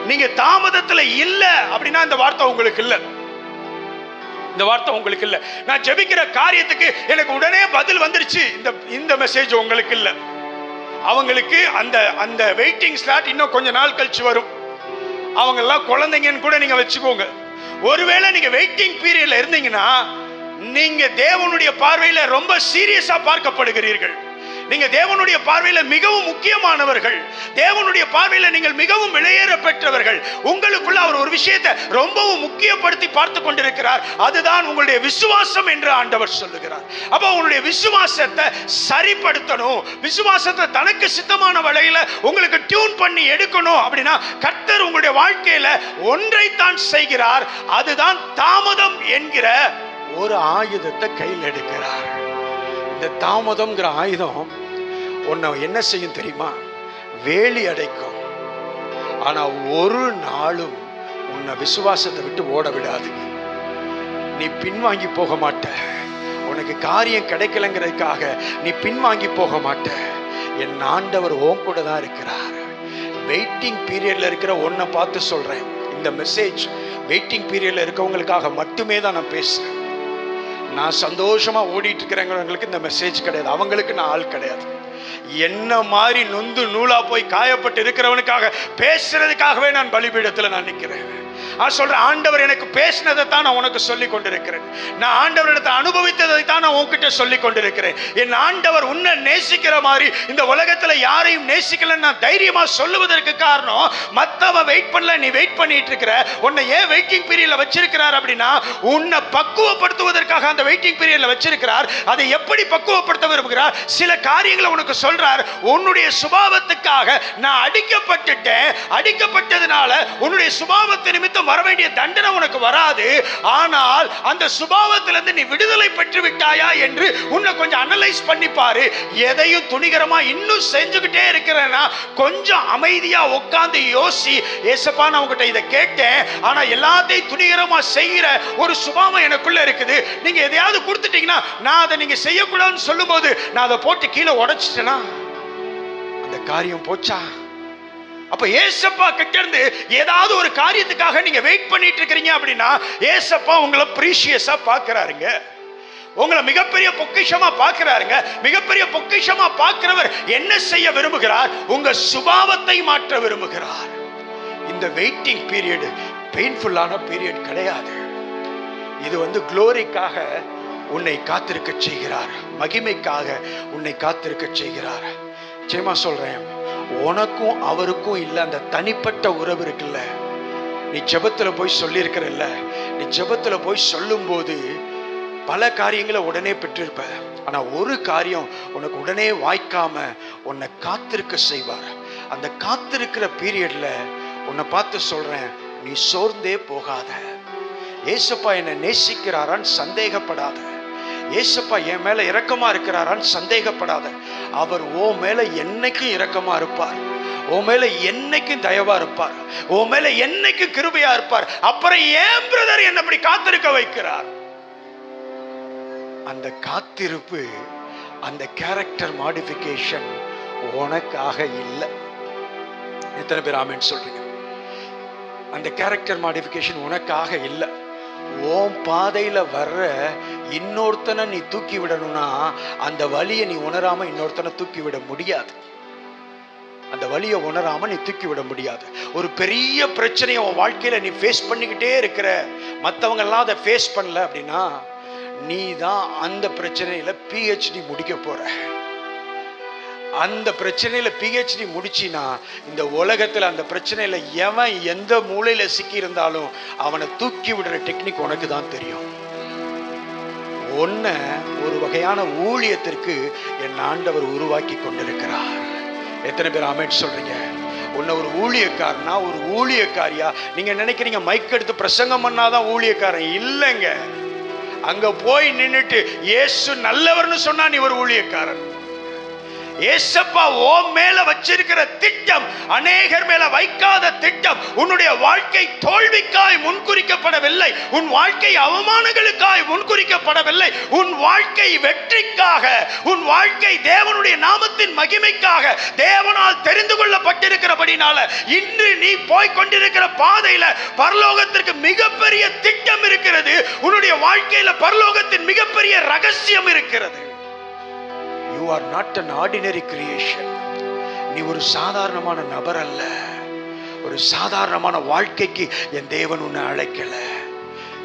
நீங்க தாமதத்துல இல்ல அப்படின்னா இந்த வார்த்தை உங்களுக்கு இல்ல. இந்த வார்த்தை உங்களுக்கு இல்ல. நான் ஜெபிக்கிற காரியத்துக்கு எனக்கு உடனே பதில் வந்துருச்சு, இந்த மெசேஜ் உங்களுக்கு இல்ல. அவங்களுக்கு அந்த அந்த வெயிட்டிங் ஸ்லாட் இன்னும் கொஞ்ச நாள் கழிச்சு வரும். அவங்க எல்லாம் குழந்தைங்கன்னு கூட நீங்க வச்சுக்கோங்க. ஒருவேளை நீங்க வெயிட்டிங் பீரியட்ல இருந்தீங்கன்னா நீங்க தேவனுடைய பார்வையில ரொம்ப சீரியஸா பார்க்கப்படுகிறீர்கள். நீங்க தேவனுடைய பார்வையில மிகவும் முக்கியமானவர்கள். தேவனுடைய பார்வையில நீங்கள் மிகவும் விலையேற பெற்றவர்கள். உங்களுக்குள்ள அவர் ஒரு விஷயத்தை ரொம்பவும் முக்கியப்படுத்தி பார்த்து கொண்டிருக்கிறார். அதுதான் உங்களுடைய விசுவாசம் என்று ஆண்டவர் சொல்லுகிறார். அப்ப உங்களுடைய விசுவாசத்தை சரிப்படுத்தணும், விசுவாசத்தை தனக்கு சித்தமான வழியில உங்களுக்கு டியூன் பண்ணி எடுக்கணும் அப்படின்னா கர்த்தர் உங்களுடைய வாழ்க்கையில ஒன்றைத்தான் செய்கிறார். அதுதான் தாமதம் என்கிற ஒரு ஆயுதத்தை கையில் எடுக்கிறார். இந்த தாமதம்ங்கிற ஆயுதம் உன்னை என்ன செய்யும் தெரியுமா? வேலி அடைக்கும். ஆனா ஒரு நாளும் உன்னை விசுவாசத்தை விட்டு ஓட விடாது. நீ பின்வாங்கி போக மாட்ட. உனக்கு காரியம் கிடைக்கலங்கிறதுக்காக நீ பின்வாங்கி போக மாட்ட. என் ஆண்டவர் உன் கூட தான் இருக்கிறார். வெயிட்டிங் பீரியட்ல இருக்கிற உன்னை பார்த்து சொல்றேன், இந்த மெசேஜ் வெயிட்டிங் பீரியட்ல இருக்கவங்களுக்காக மட்டுமே தான் நான் பேசுறேன். நான் சந்தோஷமா ஓடிட்டு இருக்கிறவங்களுக்கு இந்த மெசேஜ் கிடையாது. அவங்களுக்கு நான் ஆள் கிடையாது. என்ன மாதிரி நொந்து நூலா போய் காயப்பட்டு இருக்கிறவனுக்காக பேசுறதுக்காகவே நான் பலிபீடத்துல நான் நிற்கிறேன். நான் சொல்றேன், ஆண்டவர் எனக்கு பேசினதை தான் நான் உனக்கு சொல்லி கொண்டிருக்கிறேன். நான் ஆண்டவரிடத்தை அனுபவித்ததை தான் நான் உன்கிட்ட சொல்லி கொண்டிருக்கிறேன். என் ஆண்டவர் உன்னை நேசிக்கிற மாதிரி இந்த உலகத்துல யாரையும் நேசிக்கலன்னு நான் தைரியமா சொல்லுவதற்கு காரணம், மத்தவன் வெயிட் பண்ணல, நீ வெயிட் பண்ணிட்டு இருக்கிற. உன்னை ஏன் வெயிட்டிங் பீரியட்ல வச்சிருக்கிறார் அப்படின்னா, உன்னை பக்குவப்படுத்துவதற்காக அந்த வெயிட்டிங் பீரியட்ல வச்சிருக்கிறார். அதை எப்படி பக்குவப்படுத்த விரும்புகிறார்? சில காரியங்களை உனக்கு சொல்றார். உன்னுடைய சுபாவத்துக்காக நான் அடிக்கப்பட்டுட்டேன், அடிக்கப்பட்டதுனால உன்னுடைய சுபாவத்தை நிமித்தம் வர வேண்டிய தண்டனை உனக்கு வராது. ஆனால் அந்த சுபாவத்திலிருந்து நீ விடுதலை பெற்று விட்டாயா என்று உன்னை கொஞ்சம் அனலைஸ் பண்ணி பாரு. எதையும் துணிகரமா இன்னும் செஞ்சுக்கிட்டே இருக்கிறேன்னா கொஞ்சம் அமைதியா உட்கார்ந்து யோசி. ஏசப்பா, நான் உங்ககிட்ட இதை கேட்டேன், ஆனா எல்லாத்தையும் துணிகரமா செய்கிற ஒரு சுபாவம் எனக்குள்ள இருக்குது. நீங்க எதையாவது கொடுத்துட்டீங்கன்னா நான் அதை நீங்க செய்யக்கூடாதுன்னு சொல்லும் போது நான் அதை போட்டு கீழே உடைச்சிட்டேனா அந்த காரியம் போச்சா? அப்ப ஏசப்பா கிட்ட இருந்து ஏதாவது ஒரு காரியத்துக்காக நீங்க வெயிட் பண்ணிட்டு இருக்கிறீங்க அப்படின்னா, ஏசப்பா உங்களை பிரீஷியஸா பார்க்கிறாருங்க. உங்களை மிகப்பெரிய பொக்கிஷமா பார்க்கிறாருங்க. மிகப்பெரிய பொக்கிஷமா பார்க்கிறவர் என்ன செய்ய விரும்புகிறார்? உங்க சுபாவத்தை மாற்ற விரும்புகிறார். இந்த வெயிட்டிங் பீரியட் பெயின்ஃபுல்லான பீரியட் கிடையாது. இது குளோரிக்காக உன்னை காத்திருக்க செய்கிறார், மகிமைக்காக உன்னை காத்திருக்க செய்கிறார். நிச்சயமா சொல்றேன், உனக்கும் அவருக்கும் இல்ல அந்த தனிப்பட்ட உறவு இருக்குல்ல, நீ ஜெபத்துல போய் சொல்லி இருக்கிறல்ல, நீ ஜெபத்துல போய் சொல்லும் போது பல காரியங்களை உடனே பெற்றிருப்ப. ஆனா ஒரு காரியம் உனக்கு உடனே வாய்க்காம உன்னை காத்திருக்க செய்வார். அந்த காத்திருக்கிற பீரியட்ல உன்னை பார்த்து சொல்றேன், நீ சோர்ந்தே போகாத. ஏசப்பா என்னை நேசிக்கிறாரான்னு சந்தேகப்படாத. ஏசப்பா என் மேல இரக்கமா இருக்கிறாரான்னு சந்தேகப்படாத. அவர் ஓ மேல என்னைக்கும் இரக்கமா இருப்பார், ஓ மேல என்னைக்கும் தயவா இருப்பார், ஓ மேல என்னைக்கும் கிருபையா இருப்பார். அப்புறம் ஏன் பிரதர் என்ன அப்படி காத்திருக்க வைக்கிறார்? அந்த காத்திருப்பு, அந்த கேரக்டர் மாடிஃபிகேஷன் உனக்காக இல்லை. எத்தனை பேர் ஆமென் சொல்றீங்க? அந்த கேரக்டர் மாடிஃபிகேஷன் உனக்காக இல்லை. உன் பாதையில வர்ற இன்னொருத்தனை நீ தூக்கி விடணும்னா அந்த வலியை நீ உணராம இன்னொருத்தனை தூக்கி விட முடியாது. அந்த வலியை உணராம நீ தூக்கி விட முடியாது. ஒரு பெரிய பிரச்சனையை உன் வாழ்க்கையில நீ ஃபேஸ் பண்ணிக்கிட்டே இருக்கிற, மற்றவங்க எல்லாம் அதை ஃபேஸ் பண்ணல அப்படின்னா நீ தான் அந்த பிரச்சனையில PhD முடிக்க போற. அந்த பிரச்சனையில PhD முடிச்சினா இந்த உலகத்துல அந்த பிரச்சனையில எவன் எந்த மூலையில சிக்கி இருந்தாலும் அவனை தூக்கி விடுற டெக்னிக் உனக்கு தான் தெரியும். ஒன்ன ஒரு வகையான ஊழியத்திற்கு என் ஆண்டவர் உருவாக்கி கொண்டிருக்கிறார். எத்தனை பேர் ஆமென் சொல்றீங்க? உன்னை ஒரு ஊழியக்காரனா, ஒரு ஊழியக்காரியா நீங்க நினைக்கிறீங்க மைக் எடுத்து பிரசங்கம் பண்ணாதான் ஊழியக்காரன். இல்லைங்க, அங்க போய் நின்னுட்டு இயேசு நல்லவர்னு சொன்னா நீ ஒரு ஊழியக்காரன். ஏசப்பா ஓ மேல வச்சிருக்கிற திட்டம் அநேகர் மேல வைக்காத திட்டம். உன்னுடைய வாழ்க்கை தோல்விக்காய் முன்குறிக்கப்படவில்லை, உன் வாழ்க்கை அவமானங்களுக்காய் முன்குறிக்கப்படவில்லை, உன் வாழ்க்கை வெற்றிக்காக, உன் வாழ்க்கை தேவனுடைய நாமத்தின் மகிமைக்காக தேவனால் தெரிந்து கொள்ளப்பட்டிருக்கிறபடினால இன்று நீ போய் கொண்டிருக்கிற பாதையில பரலோகத்திற்கு மிகப்பெரிய திட்டம் இருக்கிறது. உன்னுடைய வாழ்க்கையில பரலோகத்தின் மிகப்பெரிய ரகசியம் இருக்கிறது. You are not an ordinary creation. நீ ஒரு சாதாரணமான நபர் அல்ல. ஒரு சாதாரணமான வாழ்க்கைக்கு என் தேவன் உன்னை அழைக்கல.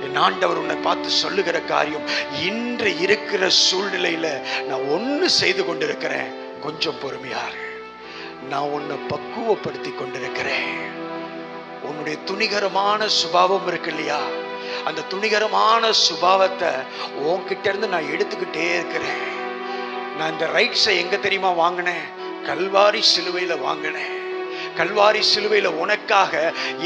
என் ஆண்டவர் உன்னை பார்த்து சொல்லுகிற காரியம், இன்று இருக்கிற சூழ்நிலையில நான் ஒன்று செய்து கொண்டிருக்கிறேன், கொஞ்சம் பொறுமையாரு. நான் உன்னை பக்குவப்படுத்தி கொண்டிருக்கிறேன். உன்னுடைய துணிகரமான சுபாவம் இருக்கு இல்லையா, அந்த துணிகரமான சுபாவத்தை உன்கிட்ட இருந்து நான் எடுத்துக்கிட்டே இருக்கிறேன். நான் இந்த ரைட்ஸை எங்க தெரியுமா வாங்கினேன்? கல்வாரி சிலுவையில வாங்கினேன். கல்வாரி சிலுவையில உனக்காக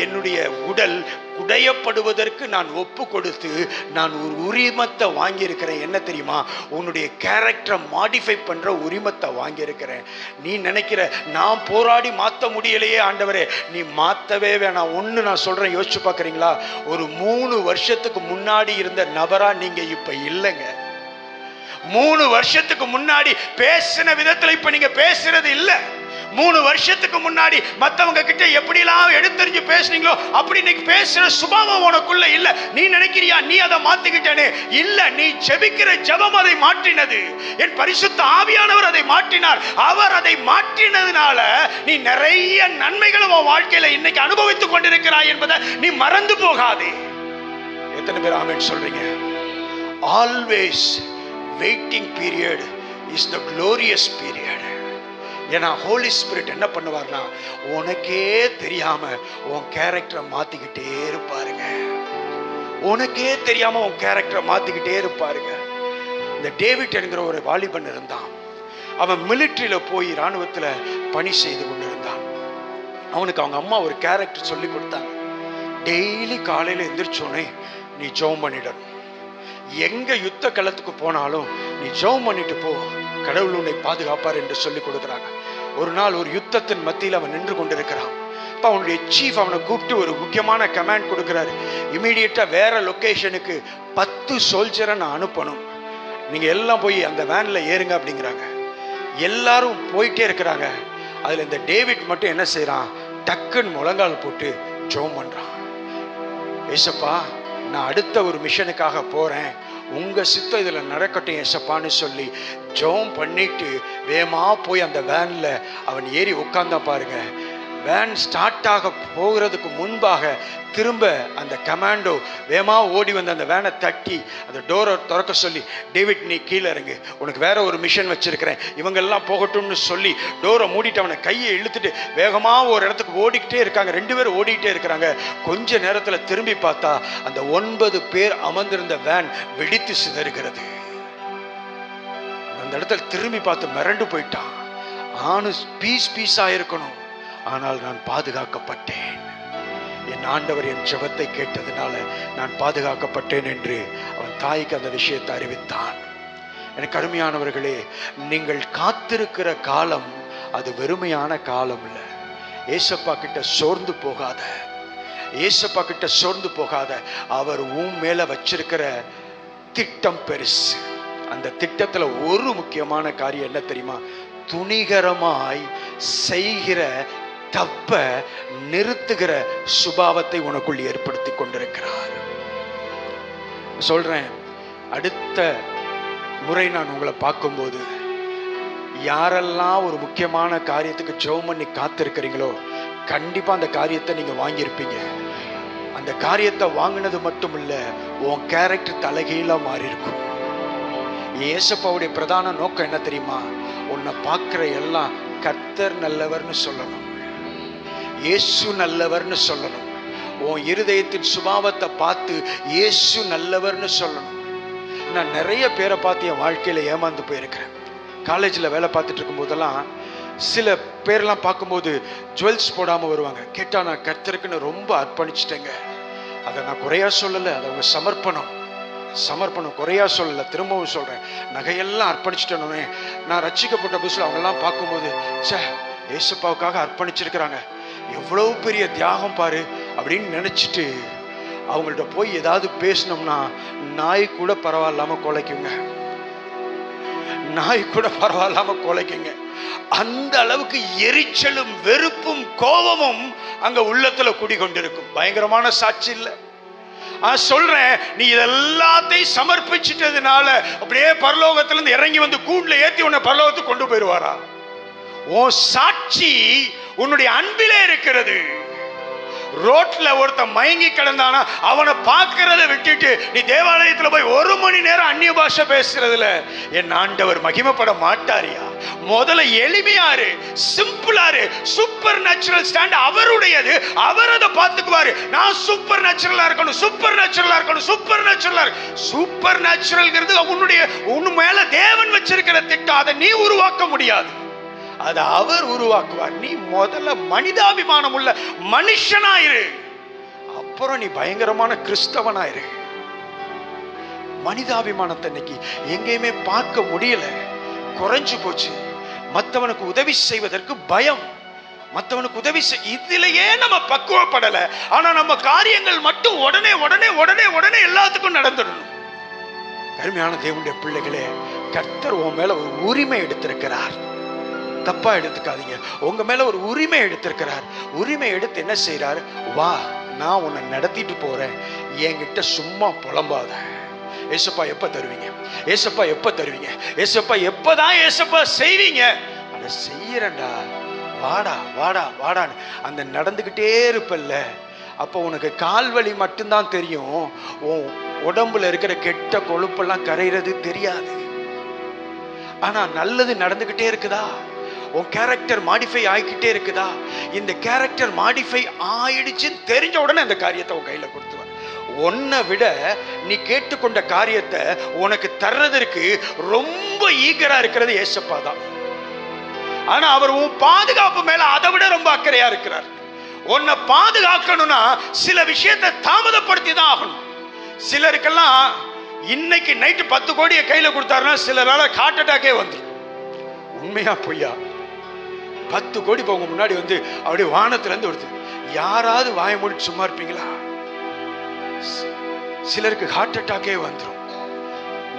என்னுடைய உடல் குடையப்படுவதற்கு நான் ஒப்பு கொடுத்து நான் ஒரு உரிமத்தை வாங்கியிருக்கிறேன். என்ன தெரியுமா? உன்னுடைய கேரக்டரை மாடிஃபை பண்ற உரிமத்தை வாங்கியிருக்கிறேன். நீ நினைக்கிற நான் போராடி மாற்ற முடியலையே ஆண்டவரே, நீ மாற்றவே வேணாம். ஒன்று நான் சொல்றேன், யோசிச்சு பார்க்குறீங்களா? ஒரு 3 வருஷத்துக்கு முன்னாடி இருந்த நபரா நீங்க இப்ப இல்லைங்க. 3 வருஷத்துக்கு முன்னாடி பேசின விதத்துல இப்ப நீங்க பேசுறது இல்ல. 3 வருஷத்துக்கு முன்னாடி மத்தவங்க கிட்ட எப்படிலாம் எடுத்தறிஞ்சு பேசுனீங்களோ அப்படி இன்னைக்கு பேசுற சுபாவம் உனக்குள்ள இல்ல. நீ நினைக்கிறியா நீ அதை மாத்திக்கிட்டேனே? இல்ல, நீ ஜெபிக்கிற ஜெபம் அதை மாற்றினது. என் பரிசுத்த ஆவியானவர் அதை மாற்றினார். அவர் அதை மாற்றினதுனால நீ நிறைய நன்மைகளை உன் வாழ்க்கையில இன்னைக்கு அனுபவித்துக் கொண்டிருக்கிறாய் என்பதை நீ மறந்து போகாதே. எத்தனை பேர் ஆமென் சொல்றீங்க? Always waiting period is the glorious period. ஏன்னா ஹோலி ஸ்பிரிட் என்ன பண்ணுவார்னா உனக்கே தெரியாம உன் கேரக்டரை மாத்திக்கிட்டே இருப்பாருங்க. உனக்கே தெரியாம உன் கேரக்டரை மாத்திக்கிட்டே இருப்பாருங்க. இந்த டேவிட் என்கிற ஒரு வாலிபன் இருந்தான். அவன் மிலிட்டரியில போய் இராணுவத்துல பணி செய்து கொண்டிருந்தான். அவனுக்கு அவங்க அம்மா ஒரு கேரக்டர் சொல்லி கொடுத்தாங்க. டெய்லி காலையில எந்திரிச்சோடனே நீ ஜெபம் பண்ணிடணும். எங்க யுத்த களத்துக்கு போனாலும் நீ ஜெபம் பண்ணிட்டு போ, கடவுள் உன்னை பாதுகாப்பார் என்று சொல்லி கொடுக்குறாங்க. ஒரு நாள் ஒரு யுத்தத்தின் மத்தியில் அவன் நின்று கொண்டிருக்கிறான். அப்ப அவனுடைய சீஃப் அவனை கூப்பிட்டு ஒரு முக்கியமான கமாண்ட் கொடுக்கிறாரு. இமீடியட்டா வேற லொகேஷனுக்கு 10 சோல்ஜரை நான் அனுப்பணும். நீங்க எல்லாம் போய் அந்த வேன்ல ஏறுங்க அப்படிங்கிறாங்க. எல்லாரும் போயிட்டே இருக்கிறாங்க. அதுல இந்த டேவிட் மட்டும் என்ன செய்யறான்? டக்குன்னு முழங்கால் போட்டு ஜெபம் பண்றான். ஏசப்பா, நான் அடுத்த ஒரு மிஷனுக்காக போறேன், உங்க சித்தம் இதுல நடக்கட்டும் ஏசப்பான்னு சொல்லி ஜெபம் பண்ணிட்டு வேகமா போய் அந்த வேன்ல அவன் ஏறி உட்கார்ந்தான் பாருங்க. வேன் ஸ்டார்ட் ஆக போகிறதுக்கு முன்பாக திரும்ப அந்த கமாண்டோ வேகமா ஓடி வந்து அந்த வேனை தட்டி அந்த டோரை திறக்க சொல்லி, டேவிட் நீ கீழே இறங்கு, உனக்கு வேற ஒரு மிஷன் வச்சிருக்கிறேன், இவங்கெல்லாம் போகட்டும்னு சொல்லி டோரை மூடிட்டு அவனை கையை இழுத்துட்டு வேகமா ஒரு இடத்துக்கு ஓடிக்கிட்டே இருக்காங்க. 2 பேரும் ஓடிக்கிட்டே இருக்கிறாங்க. கொஞ்ச நேரத்துல திரும்பி பார்த்தா அந்த 9 பேர் அமர்ந்திருந்த வேன் வெடித்து சிதறுகிறது. அந்த இடத்துல திரும்பி பார்த்து மிரண்டு போயிட்டான். பீஸ் பீஸா இருக்கணும், ஆனால் நான் பாதுகாக்கப்பட்டேன். என் ஆண்டவர் என் ஜெபத்தை கேட்டதுனால நான் பாதுகாக்கப்பட்டேன் என்று அவன் தாய்க்கு அந்த விஷயத்தை அறிவித்தான். எனக்கு அருமையானவர்களே, நீங்கள் காத்திருக்கிற காலம் அது வெறுமையான காலம் இல்லை. ஏசப்பா கிட்ட சோர்ந்து போகாத, ஏசப்பா கிட்ட சோர்ந்து போகாத. அவர் உன் மேல வச்சிருக்கிற திட்டம் பெருசு. அந்த திட்டத்துல ஒரு முக்கியமான காரியம் என்ன தெரியுமா? துணிகரமாய் செய்கிற தப்ப நிறுத்துகிற சுபாவத்தை உனக்குள் ஏற்படுத்தி கொண்டிருக்கிறார். சொல்றேன், அடுத்த முறை நான் உங்களை பார்க்கும்போது யாரெல்லாம் ஒரு முக்கியமான காரியத்துக்கு ஜெபம் பண்ணி காத்திருக்கிறீங்களோ கண்டிப்பா அந்த காரியத்தை நீங்க வாங்கியிருப்பீங்க. அந்த காரியத்தை வாங்கினது மட்டும் இல்ல, உன் கேரக்டர் தலைகீழா மாறி இருக்கும். இயேசுப்பாவுடைய பிரதான நோக்கம் என்ன தெரியுமா? உன்னை பார்க்கிற எல்லாம் கர்த்தர் நல்லவர்னு சொல்லணும், இயேசு நல்லவர்னு சொல்லணும். உன் இருதயத்தின் சுபாவத்தை பார்த்து இயேசு நல்லவர்னு சொல்லணும். நான் நிறைய பேரை பார்த்து என் வாழ்க்கையில ஏமாந்து போயிருக்கிறேன். காலேஜில் வேலை பார்த்துட்டு இருக்கும் போதெல்லாம் சில பேரெல்லாம் பார்க்கும்போது ஜுவல்ஸ் போடாமல் வருவாங்க. கேட்டால் நான் கர்த்தருக்குன்னு ரொம்ப அர்ப்பணிச்சிட்டேங்க. அதை நான் குறையா சொல்லலை, அது அவங்க சமர்ப்பணம் குறையா சொல்லலை. திரும்பவும் சொல்கிறேன், நகையெல்லாம் அர்ப்பணிச்சிட்டேனே. நான் ரட்சிக்கப்பட்ட புதுசில் அவங்கெல்லாம் பார்க்கும்போது சே, ஏசப்பாவுக்காக அர்ப்பணிச்சிருக்கிறாங்க, எவ்வளவு பெரிய தியாகம் பாரு அப்படின்னு நினைச்சிட்டு அவங்கள்ட்ட போய் ஏதாவது பேசணும்னா நாய் கூட பரவாயில்லாம கொலைக்குங்க, நாய் கூட பரவாயில்லாம கொலைக்குங்க. அந்த அளவுக்கு எரிச்சலும் வெறுப்பும் கோபமும் அங்க உள்ளத்துல குடிகொண்டிருக்கும். பயங்கரமான சாட்சி இல்ல? சொல்றேன், நீ இதெல்லாத்தையும் சமர்ப்பிச்சிட்டதுனால அப்படியே பரலோகத்துல இருந்து இறங்கி வந்து கூண்டுல ஏத்தி உன்னை பரலோகத்துக்கு கொண்டு போயிடுவாரா? உன் சாட்சி உன்னுடைய அன்பிலே இருக்கிறது. ரோட்ல ஒருத்த மயங்கி கிடந்தானா அவனை பார்க்கறத விட்டுட்டு நீ தேவாலயத்துல போய் 1 மணி நேரம் அந்நிய பாஷை பேசுறதுல என் ஆண்டவர் மகிமைப்பட மாட்டாரியா? முதல்ல எளிமையாரு, சிம்பிளாரு. சூப்பர் நேச்சுரல் ஸ்டாண்ட் அவருடையது, அவர் அதை பார்த்துக்குவாரு. நான் சூப்பர் நேச்சுரலா இருக்கணும், சூப்பர் நேச்சுரலா இருக்கணும், சூப்பர் நேச்சுரலா சூப்பர் நேச்சுரல்ங்கிறது உன் மேல தேவன் வச்சிருக்கிற திட்டம். அதை நீ உருவாக்க முடியாது, அதை அவர் உருவாக்குவார். நீ முதல்ல மனிதாபிமானம் உள்ள மனுஷனாயிரு, அப்புறம் நீ பயங்கரமான கிறிஸ்தவனாயிரு. மனிதாபிமானத்தை இன்னைக்கு எங்கேயுமே பார்க்க முடியல, குறைஞ்சு போச்சு. மற்றவனுக்கு உதவி செய்வதற்கு பயம், மற்றவனுக்கு உதவி இதுலயே நம்ம பக்குவப்படல. ஆனா நம்ம காரியங்கள் மட்டும் உடனே உடனே உடனே உடனே எல்லாத்துக்கும் நடந்துடணும். கருமையான தேவனுடைய பிள்ளைகளே, கர்த்தர் உன் மேல ஒரு உரிமை எடுத்திருக்கிறார். தப்பா எடுத்துக்காதீங்க. உங்க மேல ஒரு உரிமை எடுத்திருக்கிறார். உரிமை எடுத்து என்ன செய்யறாரு? வா, நான் உன்னை நடத்திட்டு போறேன், என்கிட்ட சும்மா புலம்பாத. ஏசப்பா எப்ப தருவீங்க? ஏசப்பா எப்ப தருவீங்க? ஏசப்பா எப்பதான் ஏசப்பா செய்வீங்க? அதை செய்யறேன்டா, வாடா வாடா வாடான்னு அந்த நடந்துகிட்டே இருப்பல்ல, அப்போ உனக்கு கால்வலி மட்டும்தான் தெரியும். உன் உடம்புல இருக்கிற கெட்ட கொழுப்பெல்லாம் கரைகிறது தெரியாது. ஆனா நல்லது நடந்துகிட்டே இருக்குதா? உன் கேரக்டர் மாடிஃபை ஆகிக்கிட்டே இருக்குதா? இந்த கேரக்டர் மாடிஃபை ஆயிடுச்சுன்னு தெரிஞ்ச உடனே அந்த காரியத்தை உன் கையில கொடுத்துவார். உன்னை விட நீ கேட்டுக்கொண்ட காரியத்தை உனக்கு தர்றதற்கு ரொம்ப ஈகரா இருக்கிறது ஏசப்பா தான். ஆனா அவர் உன் பாதுகாப்பு மேல அதை விட ரொம்ப அக்கறையா இருக்கிறார். உன்னை பாதுகாக்கணும்னா சில விஷயத்தை தாமதப்படுத்தி தான் ஆகணும். சிலருக்கெல்லாம் இன்னைக்கு நைட்டு 10 கோடியை கையில கொடுத்தாருன்னா சிலரால ஹார்ட் அட்டாக்கே வந்துடும். உண்மையா பொய்யா? 10 கோடி போங்க முன்னாடி வந்து அப்படியே வானத்துல இருந்து வருது. யாராவது வாய மூடி சும்மா இருப்பீங்களா? சிலருக்கு ஹார்ட் அட்டாக்கே வந்துடும்.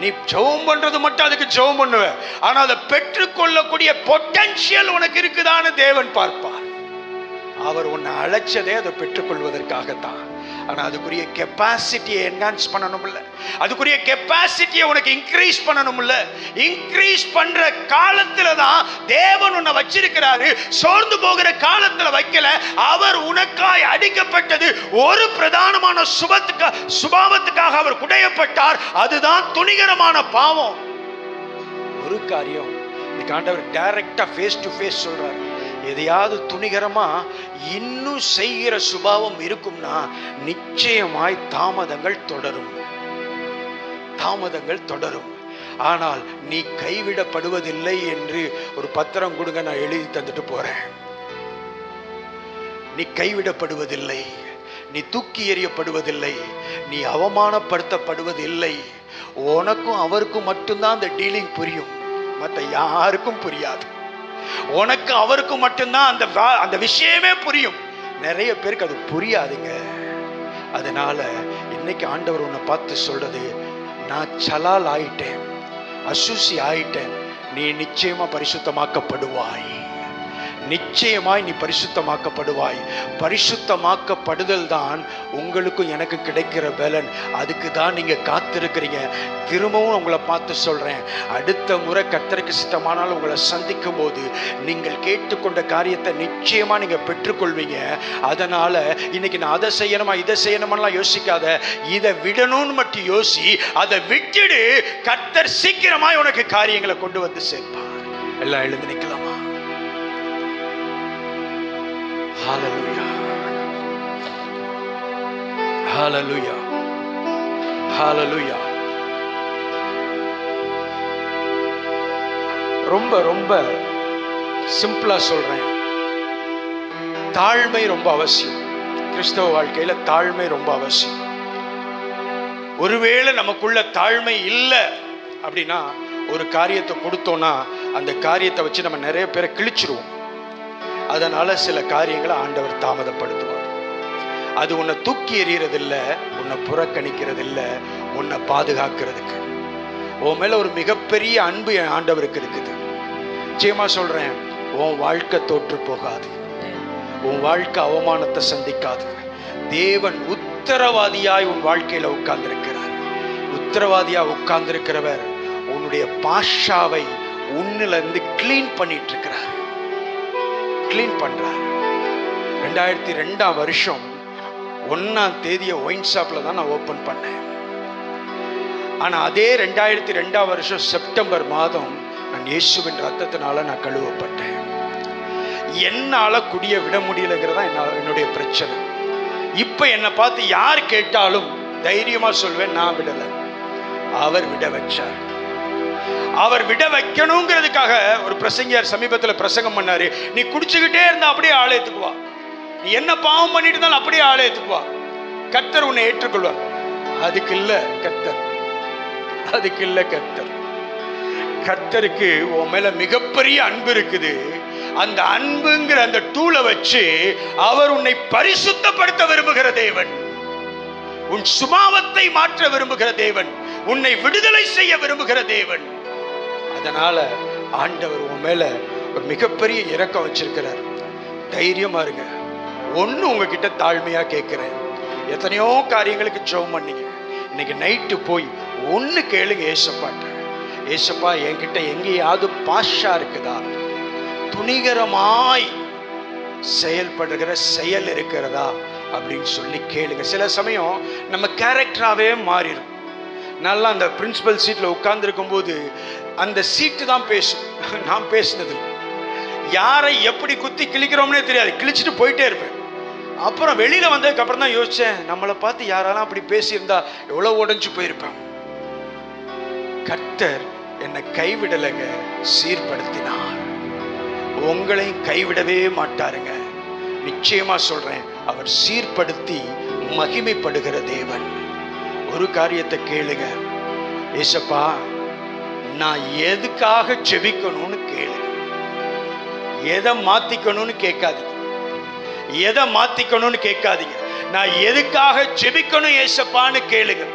நீ ஜெபம் பண்றது மட்டும் அதுக்கு ஜெபம் பண்ணுவ, ஆனா அதை பெற்றுக்கொள்ளக்கூடிய பொட்டன்ஷியல் உனக்கு இருக்குதான்னு தேவன் பார்ப்பார். அவர் உன்னை அழைச்சதே அதை பெற்றுக்கொள்வதற்காகத்தான். ஆனா அதுக்குரிய கெப்பாசிட்டியை என்ஹான்ஸ் பண்ணணும்ல, அதுக்குரிய கெப்பாசிட்டியை உனக்கு இன்க்ரீஸ் பண்ணணும்ல. இன்க்ரீஸ் பண்ற காலத்துல தான் தேவன் உன்னை வச்சிருக்கிறாரு. சோர்ந்து போகிற காலத்துல வைக்கல. அவர் உனக்காய் அடிக்கப்பட்டது ஒரு பிரதானமான சுபாவத்துக்காக அவர் குடையப்பட்டார். அதுதான் துணிகரமான பாவம். ஒரு காரியம் இந்த ஆண்டவர் டைரக்டா ஃபேஸ் டு ஃபேஸ் சொல்றாரு. எதையாவது துணிகரமா இன்னும் செய்கிற சுபாவம் இருக்கும்னா நிச்சயமாய் தாமதங்கள் தொடரும், தாமதங்கள் தொடரும். ஆனால் நீ கைவிடப்படுவதில்லை என்று ஒரு பத்திரம் கொடுங்க, நான் எழுதி தந்துட்டு போறேன். நீ கைவிடப்படுவதில்லை, நீ தூக்கி எறியப்படுவதில்லை, நீ அவமானப்படுத்தப்படுவதில்லை. உனக்கும் அவருக்கும் மட்டும்தான் அந்த டீலிங் புரியும், மற்ற யாருக்கும் புரியாது. உனக்கு அவருக்கு மட்டும்தான் அந்த விஷயமே புரியும். நிறைய பேருக்கு அது புரியாதுங்க. அதனால இன்னைக்கு ஆண்டவர் உன்னை பார்த்து சொல்றது, நான் சலால் ஆயிட்டேன், அசூசி ஆயிட்டேன், நீ நிச்சயமா பரிசுத்தமாக்கப்படுவாய். நிச்சயமாய் நீ பரிசுத்தமாக்கப்படுவாய். பரிசுத்தமாக்கப்படுதல் தான் உங்களுக்கும் எனக்கு கிடைக்கிற பலன். அதுக்கு தான் நீங்க காத்திருக்கிறீங்க. திரும்பவும் உங்களை பார்த்து சொல்றேன், அடுத்த முறை கர்த்தருக்கு சித்தமானால் உங்களை சந்திக்கும் போது நீங்கள் கேட்டுக்கொண்ட காரியத்தை நிச்சயமா நீங்க பெற்றுக்கொள்வீங்க. அதனால இன்னைக்கு நான் அதை செய்யணுமா இதை செய்யணுமாலாம் யோசிக்காத, இதை விடணும்னு மட்டும் யோசி. அதை விட்டுடு, கர்த்தர் சீக்கிரமாய் உனக்கு காரியங்களை கொண்டு வந்து சேர்ப்பார். எல்லாம் எழுந்து நிக்கலாமா? Hallelujah. Hallelujah. Hallelujah. ரொம்ப ரொம்ப சிம்பிளா சொல்றேன், தாழ்மை ரொம்ப அவசியம். கிறிஸ்தவ வாழ்க்கையில தாழ்மை ரொம்ப அவசியம். ஒருவேளை நமக்குள்ள தாழ்மை இல்லை அப்படின்னா ஒரு காரியத்தை கொடுத்தோம்னா அந்த காரியத்தை வச்சு நம்ம நிறைய பேரை கிழிச்சிருவோம். அதனால சில காரியங்களை ஆண்டவர் தாமதப்படுத்துவார். அது உன்னை தூக்கி எறியறதில்லை, உன்னை புறக்கணிக்கிறதில்லை, உன்னை பாதுகாக்கிறதுக்கு. உன் மேல ஒரு மிகப்பெரிய அன்பு என் ஆண்டவருக்கு இருக்குது. நிச்சயமா சொல்றேன், உன் வாழ்க்கை தோற்று போகாது, உன் வாழ்க்கை அவமானத்தை சந்திக்காது. தேவன் உத்தரவாதியாய் உன் வாழ்க்கையில உட்கார்ந்திருக்கிறார். உத்தரவாதியா உட்கார்ந்திருக்கிறவர் உன்னுடைய பாஷாவை உன்னில இருந்து கிளீன் பண்ணிட்டு இருக்கிறார், கிளீன் பண்றார். 2002 வருஷம் 1ஆம் தேதியை ஒயின் ஷாப்ல தான் நான் ஓபன் பண்ணேன். ஆனா அதே 2002 வருஷம் செப்டம்பர் மாதம் நான் இயேசுவின் ரத்தத்தினால நான் கழுவப்பட்டேன். என்னால குடிய விட முடியலங்கிறதா என்னுடைய பிரச்சனை. இப்ப என்னை பார்த்து யார் கேட்டாலும் தைரியமா சொல்வேன், நான் விடல, அவர் விட வச்சார். அவர் விட வைக்கணுங்கிறதுக்காக ஒரு பிரசங்கியார் சமீபத்தில் பிரசங்கம் பண்ணாரு, நீ குடிச்சுக்கிட்டே இருந்தா அப்படியே ஆலயத்துக்குவா, நீ என்ன பாவம் பண்ணிட்டு இருந்தாலும் அப்படியே ஆலயத்துக்குவா, கர்த்தர் உன்னை ஏற்றுக்கொள்வார். அதுக்கு இல்ல கர்த்தர், அதுக்கு இல்ல கர்த்தர். கர்த்தருக்கு உன் மேல மிகப்பெரிய அன்பு இருக்குது. அந்த அன்புங்கிற அந்த டூலை வச்சு அவர் உன்னை பரிசுத்தப்படுத்த விரும்புகிற தேவன், உன் சுபாவத்தை மாற்ற விரும்புகிற தேவன், உன்னை விடுதலை செய்ய விரும்புகிற தேவன். அதனால ஆண்டவர் உன் மேல மிகப்பெரிய இரக்கம் வச்சிருக்கிறார். தைரியமா இருங்க. ஒண்ணு உங்ககிட்ட தாழ்மையா கேட்கிறேன். எத்தனையோ காரியங்களுக்கு ஜெபம் பண்ணீங்க. இன்னைக்கு நைட்டு போய் ஒண்ணு கேளுங்க ஏசப்பாட்ட. ஏசப்பா, என்கிட்ட எங்கேயாவது பாஷா இருக்குதா, துணிகரமாய் செயல்படுகிற செயல் இருக்கிறதா அப்படின்னு சொல்லி கேளுங்க. சில சமயம் நம்ம கேரக்டராகவே மாறிடும். நல்லா அந்த பிரின்சிபல் சீட்டில் உட்கார்ந்துருக்கும் போது அந்த சீட்டு தான் பேசும். நான் பேசினது யாரை எப்படி குத்தி கிழிக்கிறோம்னே தெரியாது, கிழிச்சிட்டு போயிட்டே இருப்பேன். அப்புறம் வெளியில வந்ததுக்கு அப்புறம் தான் யோசிச்சேன், நம்மளை பார்த்து யாரெல்லாம் அப்படி பேசியிருந்தா எவ்வளவு உடைஞ்சு போயிருப்பேன். கர்த்தர் என்னை கைவிடலைங்க, சீர்படுத்தினார். உங்களையும் கைவிடவே மாட்டாருங்க. நிச்சயமா சொல்றேன், அவர் சீர்படுத்தி மகிமைப்படுகிற தேவன். ஒரு காரியத்தை கேளுங்க, ஏசப்பா நான் எதுக்காக ஜெபிக்கணும்னு கேளுங்க. எதை மாத்திக்கணும்னு கேட்காதீங்க, எதை மாத்திக்கணும்னு கேட்காதீங்க. நான் எதுக்காக ஜெபிக்கணும் ஏசப்பான்னு கேளுங்க.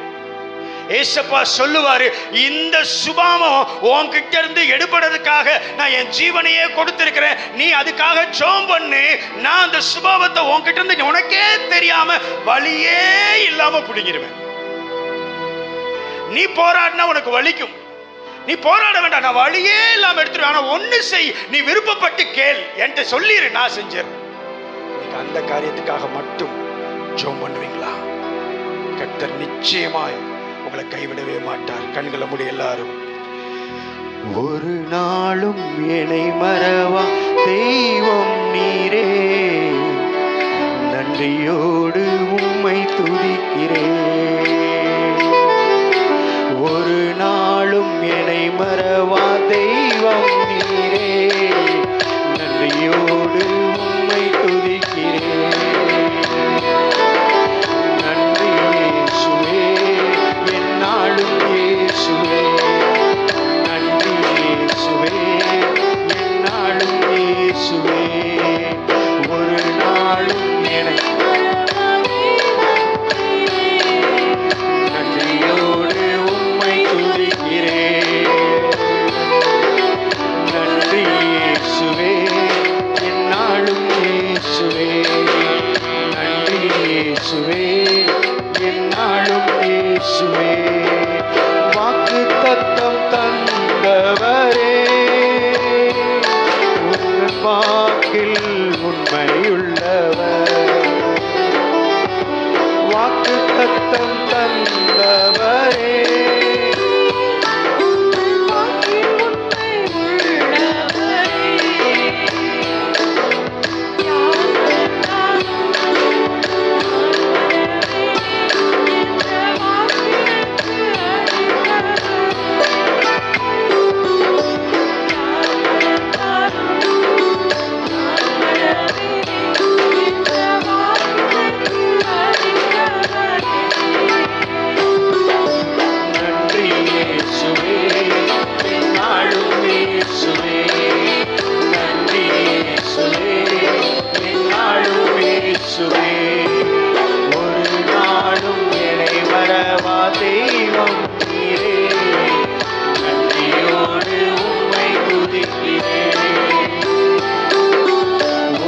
ஏசப்பா சொல்லுவாரு, இந்த சுபாவம் உன்கிட்ட இருந்து எடுபடுறதுக்காக நான் என் ஜீவனையே கொடுத்திருக்கிறேன். நீ அதுக்காக ஜெபம் பண்ணு. நான் அந்த சுபாவத்தை உன்கிட்ட இருந்து உனக்கே தெரியாம வலியே இல்லாம பிடிங்கிருவேன். நீ போராடினா உனக்கு வலிக்கும், நீ போராட வேண்டாம், நான் வழியே இல்லாம எடுத்துருவேன். ஆனா ஒண்ணு செய், நீ விருப்பப்பட்டு கேள், என்கிட்ட சொல்லிரு, நான் செஞ்சிடறேன். அந்த காரியத்துக்காக மட்டும் ஜெபம் பண்ணுவீங்களா? கர்த்தர் நிச்சயமாய் உங்களை கைவிடவே மாட்டார். கண்களை மூடி எல்லாரும். ஒரு நாளும் என்னை மறவா தெய்வம் நீரே, நன்றியோடு உம்மை துதிக்கிறேன். ஒரு நாளும் என்னை மறவா தெய்வம் நீரே, நன்றியோடு உம்மை துதிக்கிறேன். நன்றி இயேசுவே, என்னாலும் இயேசுவே. நன்றி இயேசுவே, என்னாலும் இயேசுவே. ஒரு நாளும் என்னை நன்றியோடு உம்மை துதிக்கிறேன். நன்றி இயேசுவே, என்னாலும் இயேசுவே. நன்றி இயேசுவே, என்னாலும் இயேசுவே. வாக்கு தத்தம் தந்தவரே, உங்கள் வாக்கில் உண்மையுள்ளவர். வாக்கு தத்தம் தந்தவரே, ஒரு நாளும் என்னை மறவா தெய்வம் நீரே, நன்றியோடு உம்மை துதிக்கிறேன்.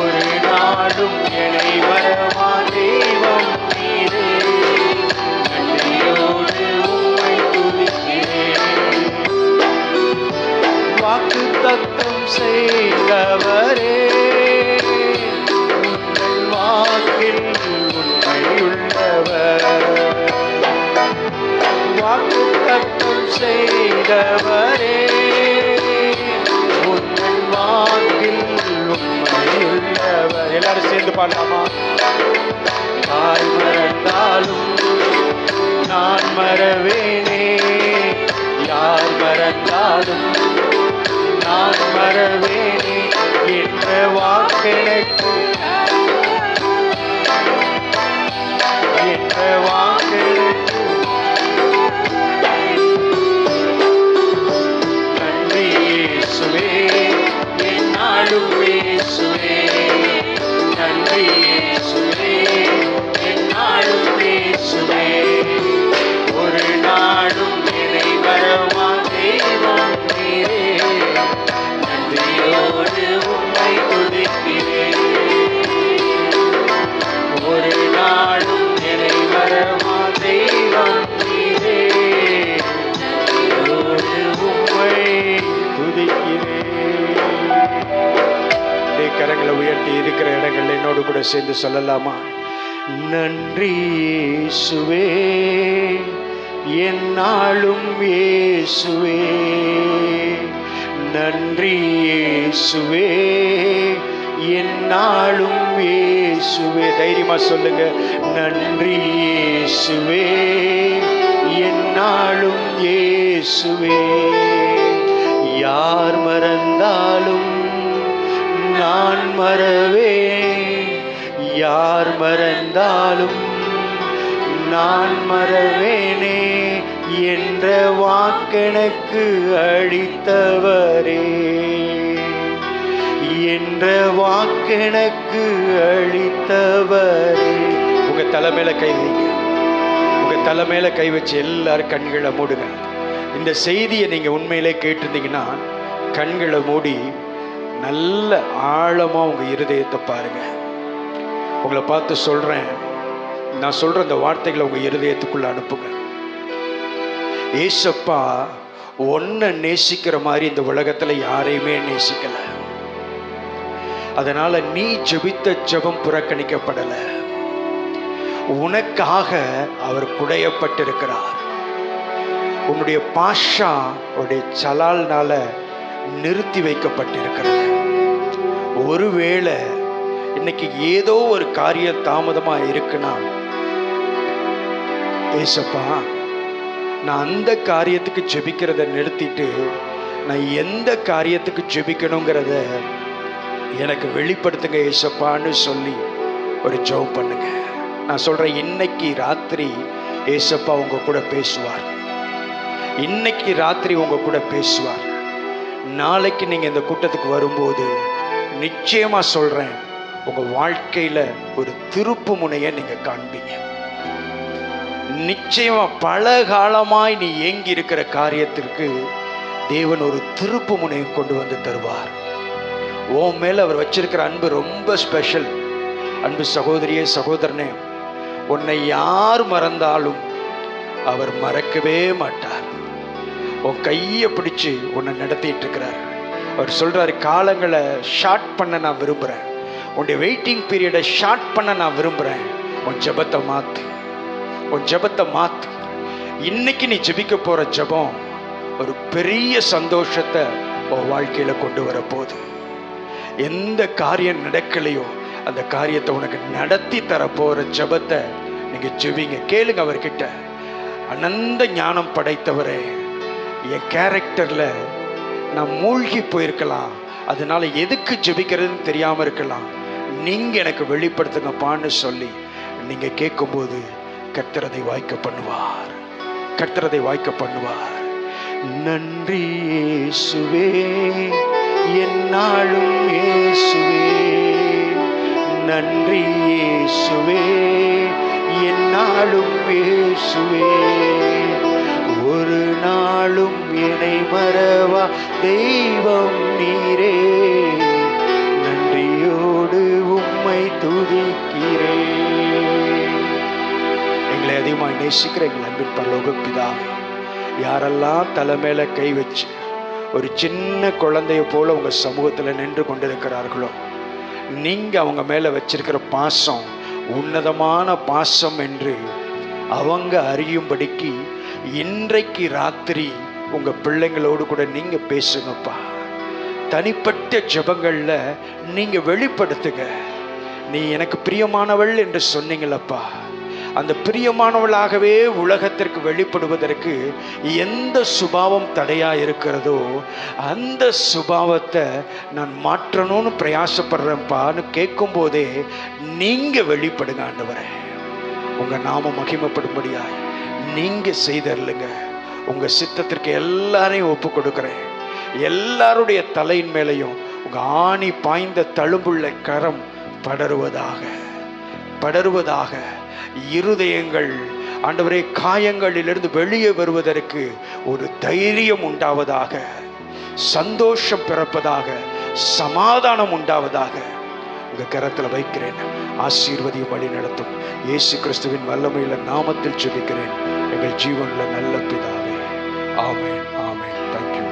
ஒரு நாளும் என்னை மறவா தெய்வம் நீரே, நன்றியோடு உம்மை துதிக்கிறேன். வாக்கு தத்தம் செய்தவரே, வாக்கில் உண்மையுள்ளவர். வாக்கு தத்தம் செய்தவரே, உங்கள் வாக்கில் உண்மையுள்ளவர். எல்லாரும் சேர்ந்து பாடலாமா? தாய் மறந்தாலும் நான் மறவேனே, யார் மறந்தாலும் நான் மறவேனே என்ற வாக்கெனக்கு என்ற வாக்கெனக்கு. நன்றி இயேசுவே, என்னாலும் இயேசுவே. நன்றி இயேசுவே, என்னாலும் இயேசுவே. ஒரு நாளும் என்னை மறவா தெய்வம் நீரே, நன்றியோடு தாழ்த்தி இருக்கிற இடங்கள் என்னோடு கூட சேர்ந்து சொல்லலாமா? நன்றி இயேசுவே, என்னாலும் இயேசுவே, நன்றி இயேசுவே, என்னாலும் இயேசுவே. தைரியமா சொல்லுங்க, நன்றி இயேசுவே, என்னாலும் இயேசுவே. யார் மறந்தாலும் நான் மறவேன், யார் மறந்தாலும் நான் மறவேனே என்ற வாக்கெனக்கு அளித்தவரே, என்ற வாக்கெனக்கு அளித்தவரே. உங்க தலைமையில கை வைங்க, உங்க தலைமையில கை வச்சு எல்லாரும் கண்களை மூடுங்க. இந்த செய்தியை நீங்க உண்மையிலே கேட்டிருந்தீங்கன்னா கண்களை மூடி நல்ல ஆழமா உங்க இருதயத்தை பாருங்க. உங்களை பார்த்து சொல்றேன், நான் சொல்ற இந்த வார்த்தைகளை உங்க இருதயத்துக்குள்ள அனுப்புங்க. ஏசப்பா ஒன்ன நேசிக்கிற மாதிரி இந்த உலகத்துல யாரையுமே நேசிக்கல. அதனால நீ ஜெபித்த ஜெபம் புறக்கணிக்கப்படல. உனக்காக அவர் குடையப்பட்டிருக்கிறார். உன்னுடைய பாஷா உடைய சலால்னால நிறுத்தி வைக்கப்பட்டிருக்கிறது. ஒருவேளை இன்னைக்கு ஏதோ ஒரு காரியம் தாமதமா இருக்குன்னா, ஏசப்பா நான் அந்த காரியத்துக்கு ஜெபிக்கிறத நிறுத்திட்டு நான் எந்த காரியத்துக்கு ஜெபிக்கணுங்கிறத எனக்கு வெளிப்படுத்துங்க ஏசப்பான்னு சொல்லி ஒரு ஜெபம் பண்ணுங்க. நான் சொல்றேன், இன்னைக்கு ராத்திரி ஏசப்பா உங்க கூட பேசுவார். இன்னைக்கு ராத்திரி உங்க கூட பேசுவார். நாளைக்கு நீங்க இந்த கூட்டத்துக்கு வரும்போது நிச்சயமா சொல்றேன், உங்க வாழ்க்கையில ஒரு திருப்பு முனையை நீங்க காண்பீங்க. நிச்சயமா பல காலமாய் நீ ஏங்கி இருக்கிற காரியத்திற்கு தேவன் ஒரு திருப்பு முனையை கொண்டு வந்து தருவார். உன் மேல அவர் வச்சிருக்கிற அன்பு ரொம்ப ஸ்பெஷல். அன்பு சகோதரியே சகோதரனே, உன்னை யார் மறந்தாலும் அவர் மறக்கவே மாட்டார். உன் கையை பிடிச்சு உன்னை நடத்திட்டு இருக்கிறார். அவர் சொல்றாரு, காலங்களை ஷார்ட் பண்ண நான் விரும்புறேன், உன்னுடைய வெயிட்டிங் பீரியடை ஷார்ட் பண்ண நான் விரும்புறேன். உன் ஜெபத்தை மாத்து, உன் ஜெபத்தை மாத்து. இன்னைக்கு நீ ஜெபிக்க போற ஜெபம் ஒரு பெரிய சந்தோஷத்தை உன் வாழ்க்கையில கொண்டு வர போகுது. எந்த காரியம் நடக்கலையோ அந்த காரியத்தை உனக்கு நடத்தி தர போற ஜெபத்தை நீங்க ஜெபிங்க. கேளுங்க அவர்கிட்ட, அனந்த ஞானம் படைத்தவரே, என் கேரக்டர்ல நான் மூழ்கி போயிருக்கலாம், அதனால எதுக்கு ஜெபிக்கிறதுன்னு தெரியாம இருக்கலாம், நீங்க எனக்கு வெளிப்படுத்துங்கப்பான்னு சொல்லி நீங்க கேட்கும்போது கர்த்தர் அதை வாய்க்க பண்ணுவார். கர்த்தர் அதை வாய்க்க பண்ணுவார். நன்றி இயேசுவே, என்னாலும் இயேசுவே, நன்றி இயேசுவே, என்னாலும் இயேசுவே, ஒரு நாளும் என்னை மறவா தெய்வம் நீரே, நன்றியோடு உம்மை துதிக்கிறேன். எங்களை அதிகமாக நேசிக்கிற எங்கள் அன்பின் பரலோக பிதாவே, யாரெல்லாம் தலைமையில கை வச்சு ஒரு சின்ன குழந்தைய போல உங்க சமூகத்தில் நின்று கொண்டிருக்கிறார்களோ, நீங்க அவங்க மேல வச்சிருக்கிற பாசம் உன்னதமான பாசம் என்று அவங்க அறியும்படிக்கு இன்றைக்கு ராத்திரி உங்க பிள்ளைங்களோடு கூட நீங்க பேசுங்கப்பா. தனிப்பட்ட ஜெபங்கள்ல நீங்க வெளிப்படுத்துங்க. நீ எனக்கு பிரியமானவள் என்று சொன்னீங்களப்பா, அந்த பிரியமானவளாகவே உலகத்திற்கு வெளிப்படுவதற்கு எந்த சுபாவம் தடையா இருக்கிறதோ அந்த சுபாவத்தை நான் மாற்றணும்னு பிரயாசப்படுறேன்ப்பான்னு கேட்கும் போதே நீங்க வெளிப்படுங்க ஆண்டவரே. உங்க நாம மகிமைப்படும்படியாய் நீங்க செய்தருளுங்க. உங்க சித்தத்திற்கு எல்லாரையும் ஒப்பு கொடுக்கிறேன். எல்லாருடைய தலையின் மேலையும் உங்க ஆணி பாய்ந்த தழும்புள்ள கரம் படருவதாக படருவதாக. இருதயங்கள் ஆண்டவரே காயங்களிலிருந்து வெளியே வருவதற்கு ஒரு தைரியம் உண்டாவதாக, சந்தோஷம் பிறப்பதாக, சமாதானம் உண்டாவதாக உங்க கரத்தில் வைக்கிறேன். ஆசீர்வதியும் வழி நடத்தும் இயேசு கிறிஸ்துவின் வல்லமையில நாமத்தில் ஜெபிக்கிறேன் எங்கள் ஜீவன்ல நல்ல பிதாவே. ஆமென், ஆமென். தேங்க்யூ.